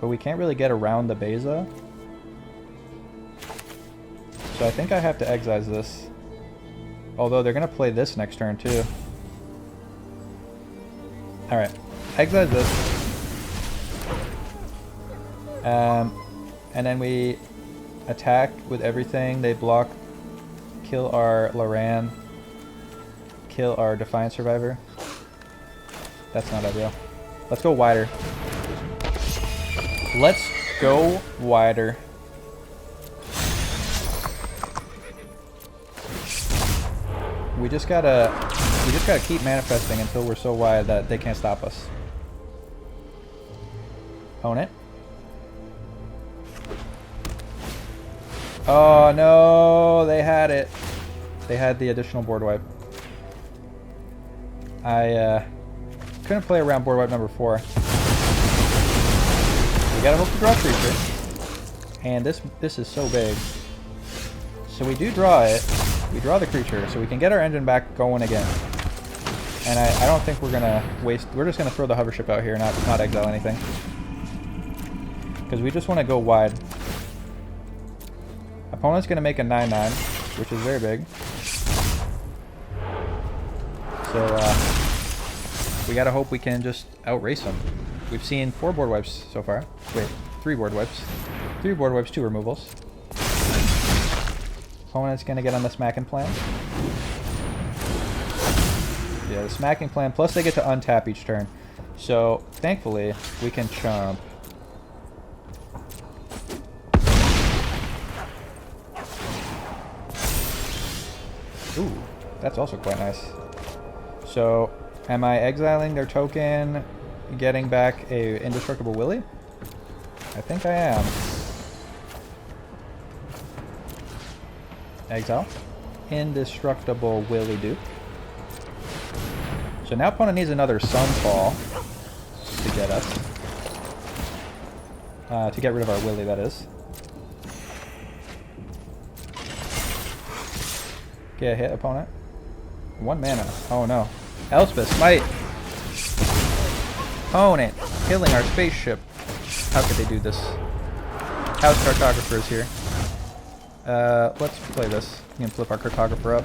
But we can't really get around the Beza. So I think I have to excise this. Although they're going to play this next turn too. Alright. Excise this. And then we attack with everything. They block. Kill our Loran. Kill our Defiant Survivor. That's not ideal. Let's go wider. Let's go wider. We just gotta keep manifesting until we're so wide that they can't stop us. Own it. Oh no, they had it. They had the additional board wipe. I couldn't play around board wipe number 4. We gotta hope to draw a creature. And this is so big. So we do draw it. We draw the creature, so we can get our engine back going again. And I don't think we're gonna waste. We're just gonna throw the hover ship out here, not exile anything, because we just want to go wide. Opponent's gonna make a 9/9, which is very big. So we gotta hope we can just outrace them. We've seen 4 board wipes so far. Wait, 3 board wipes. 3 board wipes, 2 removals. Opponent's gonna get on the smacking plan. Yeah, the smacking plan, plus they get to untap each turn. So, thankfully, we can chomp. Ooh, that's also quite nice. So, am I exiling their token, getting back a indestructible Wylie? I think I am. Exile. Indestructible Wylie Duke. So now opponent needs another Sunfall to get us. To get rid of our Wylie, that is. Get a hit, opponent. 1 mana. Oh no. Elspeth Smite. Opponent. Killing our spaceship. How could they do this? House Cartographer is here. Let's play this. We can flip our Cartographer up.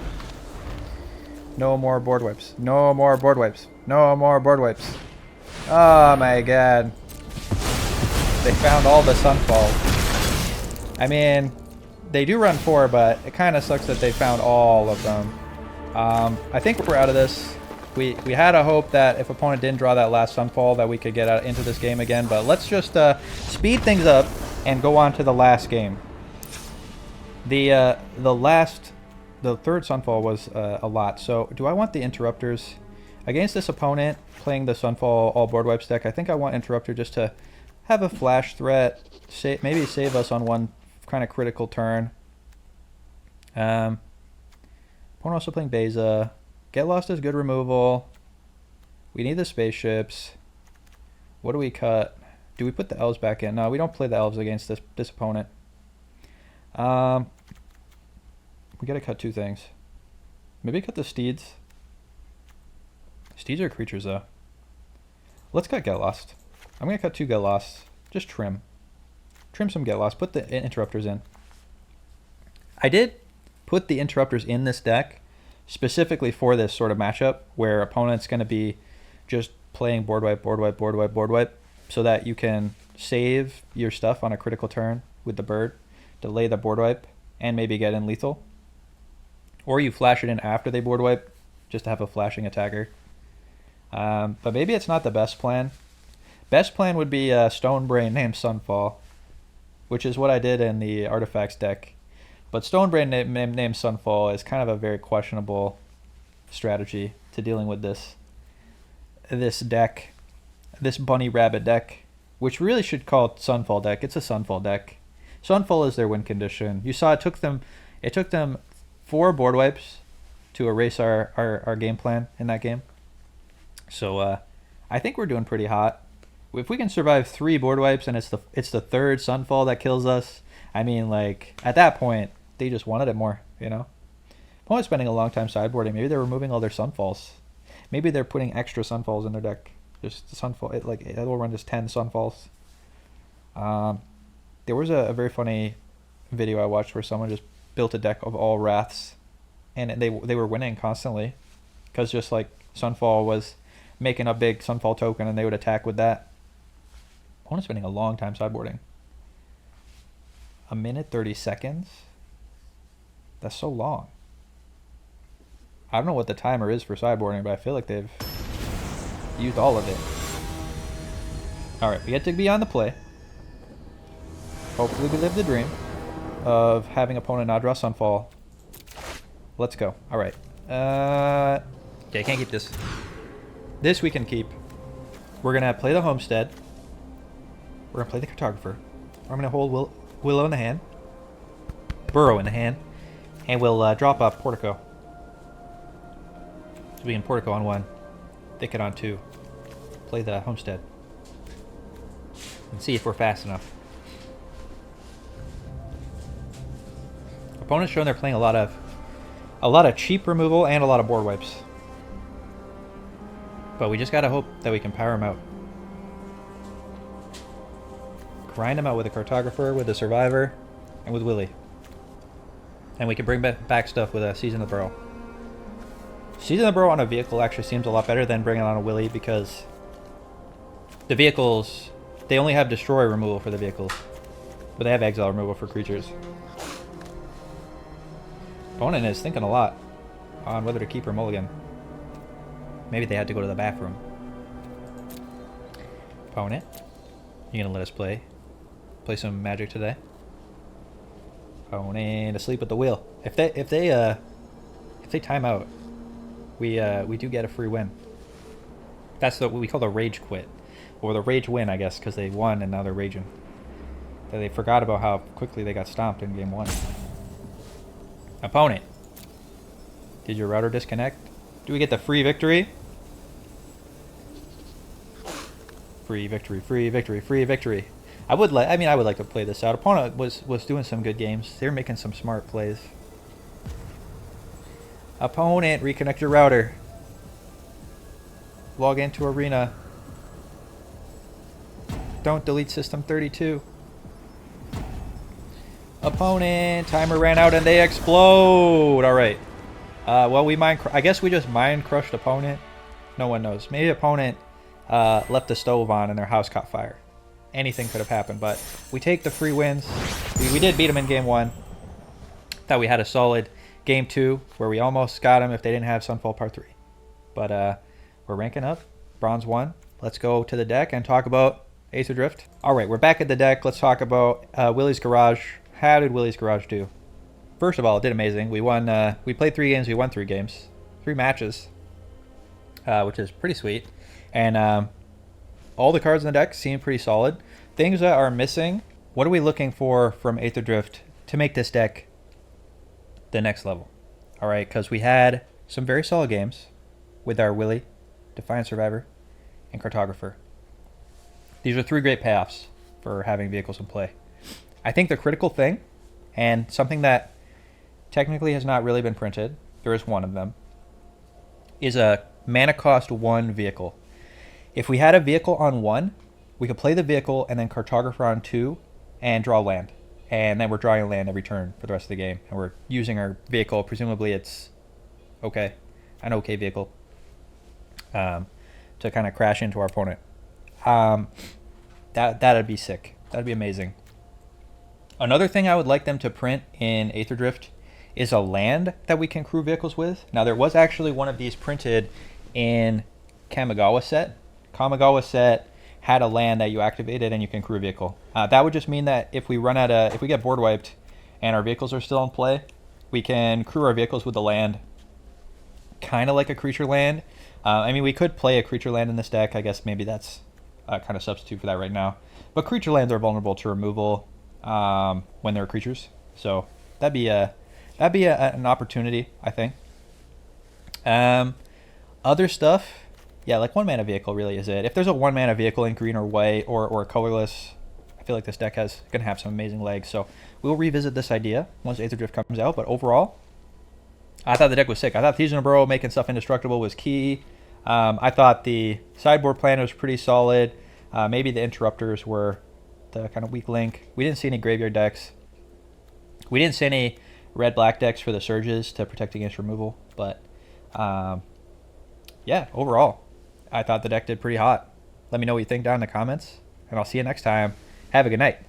No more board wipes. No more board wipes. No more board wipes. Oh my god. They found all the Sunfalls. I mean, they do run 4, but it kind of sucks that they found all of them. I think we're out of this. We had a hope that if opponent didn't draw that last Sunfall that we could get out into this game again, but let's just speed things up and go on to the last game. The third Sunfall was a lot. So do I want the Interrupters against this opponent playing the Sunfall all board wipes deck? I think I want Interrupter just to have a flash threat, maybe save us on one kind of critical turn. Opponent also playing Beza. Get Lost is good removal. We need the spaceships. What do we cut? Do we put the elves back in? No, we don't play the elves against this opponent. We gotta cut 2 things. Maybe cut the steeds. Steeds are creatures though. Let's cut Get Lost. I'm gonna cut 2 Get Lost. Just trim. Trim some Get Lost. Put the Interrupters in. I did put the Interrupters in this deck specifically for this sort of matchup where opponent's gonna be just playing board wipe, board wipe, board wipe, board wipe, so that you can save your stuff on a critical turn with the bird, delay the board wipe, and maybe get in lethal. Or you flash it in after they board wipe, just to have a flashing attacker. But maybe it's not the best plan. Best plan would be Stonebrain named Sunfall, which is what I did in the Artifacts deck. But Stonebrain named Sunfall is kind of a very questionable strategy to dealing with this deck, this bunny rabbit deck, which really should call it Sunfall deck. It's a Sunfall deck. Sunfall is their win condition. You saw it took them 4 board wipes to erase our game plan in that game. So I think we're doing pretty hot. If we can survive 3 board wipes and it's the 3rd Sunfall that kills us, I mean, like, at that point they just wanted it more, you know. Opponent's spending a long time sideboarding. Maybe they're removing all their Sunfalls. Maybe they're putting extra Sunfalls in their deck. Just Sunfall, it'll run just 10 Sunfalls. There was a very funny video I watched where someone just built a deck of all Wraths, and they were winning constantly, because just like Sunfall was making a big Sunfall token, and they would attack with that. Opponent's spending a long time sideboarding. 1 minute 30 seconds. That's so long. I don't know what the timer is for sideboarding, but I feel like they've used all of it. Alright, we get to be on the play. Hopefully we live the dream of having opponent not draw Sunfall. Let's go. Alright. Okay, I can't keep this. This we can keep. We're going to play the Homestead. We're going to play the Cartographer. I'm going to hold Willow in the hand. Burrow in the hand. And we'll drop off Portico. So we can Portico on 1. Thicket on 2. Play the Homestead. And see if we're fast enough. Opponents showing they're playing a lot of cheap removal and a lot of board wipes. But we just gotta hope that we can power them out. Grind them out with a Cartographer, with a Survivor, and with Wylie. And we can bring back stuff with a Season of the Burrow. Season of the Burrow on a vehicle actually seems a lot better than bringing on a Wylie, because the vehicles, they only have Destroy removal for the vehicles, but they have Exile removal for creatures. Opponent is thinking a lot on whether to keep or mulligan. Maybe they had to go to the bathroom. Opponent, you gonna let us play some Magic today? Opponent asleep at the wheel. If they time out, we do get a free win. That's what we call the rage quit, or the rage win, I guess, because they won and now they're raging. They forgot about how quickly they got stomped in game 1. Opponent. Did your router disconnect? Do we get the free victory? Free victory, free victory, free victory. I would like to play this out. Opponent was doing some good games. They were making some smart plays. Opponent, reconnect your router. Log into arena. Don't delete system 32. Opponent, timer ran out and they explode. All right. Well, I guess we just mind crushed opponent. No one knows. Maybe opponent left the stove on and their house caught fire. Anything could have happened, but we take the free wins. We did beat them in game 1. Thought we had a solid game 2 where we almost got them if they didn't have Sunfall Part 3. But we're ranking up. Bronze 1. Let's go to the deck and talk about Aetherdrift. All right, we're back at the deck. Let's talk about Wylie's Garage. How did Wylie's Garage do? First of all, it did amazing. We won. We played 3 games. We won 3 games. 3 matches, which is pretty sweet. And all the cards in the deck seem pretty solid. Things that are missing. What are we looking for from Aetherdrift to make this deck the next level? All right, because we had some very solid games with our Wylie, Defiant Survivor, and Cartographer. These are 3 great payoffs for having vehicles in play. I think the critical thing, and something that technically has not really been printed, there is one of them, is a mana cost 1 vehicle. If we had a vehicle on 1, we could play the vehicle and then Cartographer on 2 and draw land. And then we're drawing land every turn for the rest of the game. And we're using our vehicle, presumably it's an okay vehicle, to kind of crash into our opponent. That'd be sick. That'd be amazing. Another thing I would like them to print in Aetherdrift is a land that we can crew vehicles with. Now there was actually one of these printed in Kamigawa set. Kamigawa set had a land that you activated and you can crew a vehicle. That would just mean that if we get board wiped and our vehicles are still in play, we can crew our vehicles with the land, kind of like a creature land. I mean, we could play a creature land in this deck. I guess maybe that's kind of substitute for that right now. But creature lands are vulnerable to removal when they're creatures, so that'd be an opportunity, I think. Other stuff, yeah, like 1 mana vehicle really is it. If there's a 1 mana vehicle in green or white or colorless, I feel like this deck gonna have some amazing legs. So we'll revisit this idea once Aetherdrift comes out. But overall, I thought the deck was sick. I thought Thieves in a Burrow making stuff indestructible was key. I thought the sideboard plan was pretty solid. Maybe the interrupters were the kind of weak link. We didn't see any graveyard decks. We didn't see any red-black decks for the surges to protect against removal. But yeah, overall, I thought the deck did pretty hot. Let me know what you think down in the comments, and I'll see you next time. Have a good night.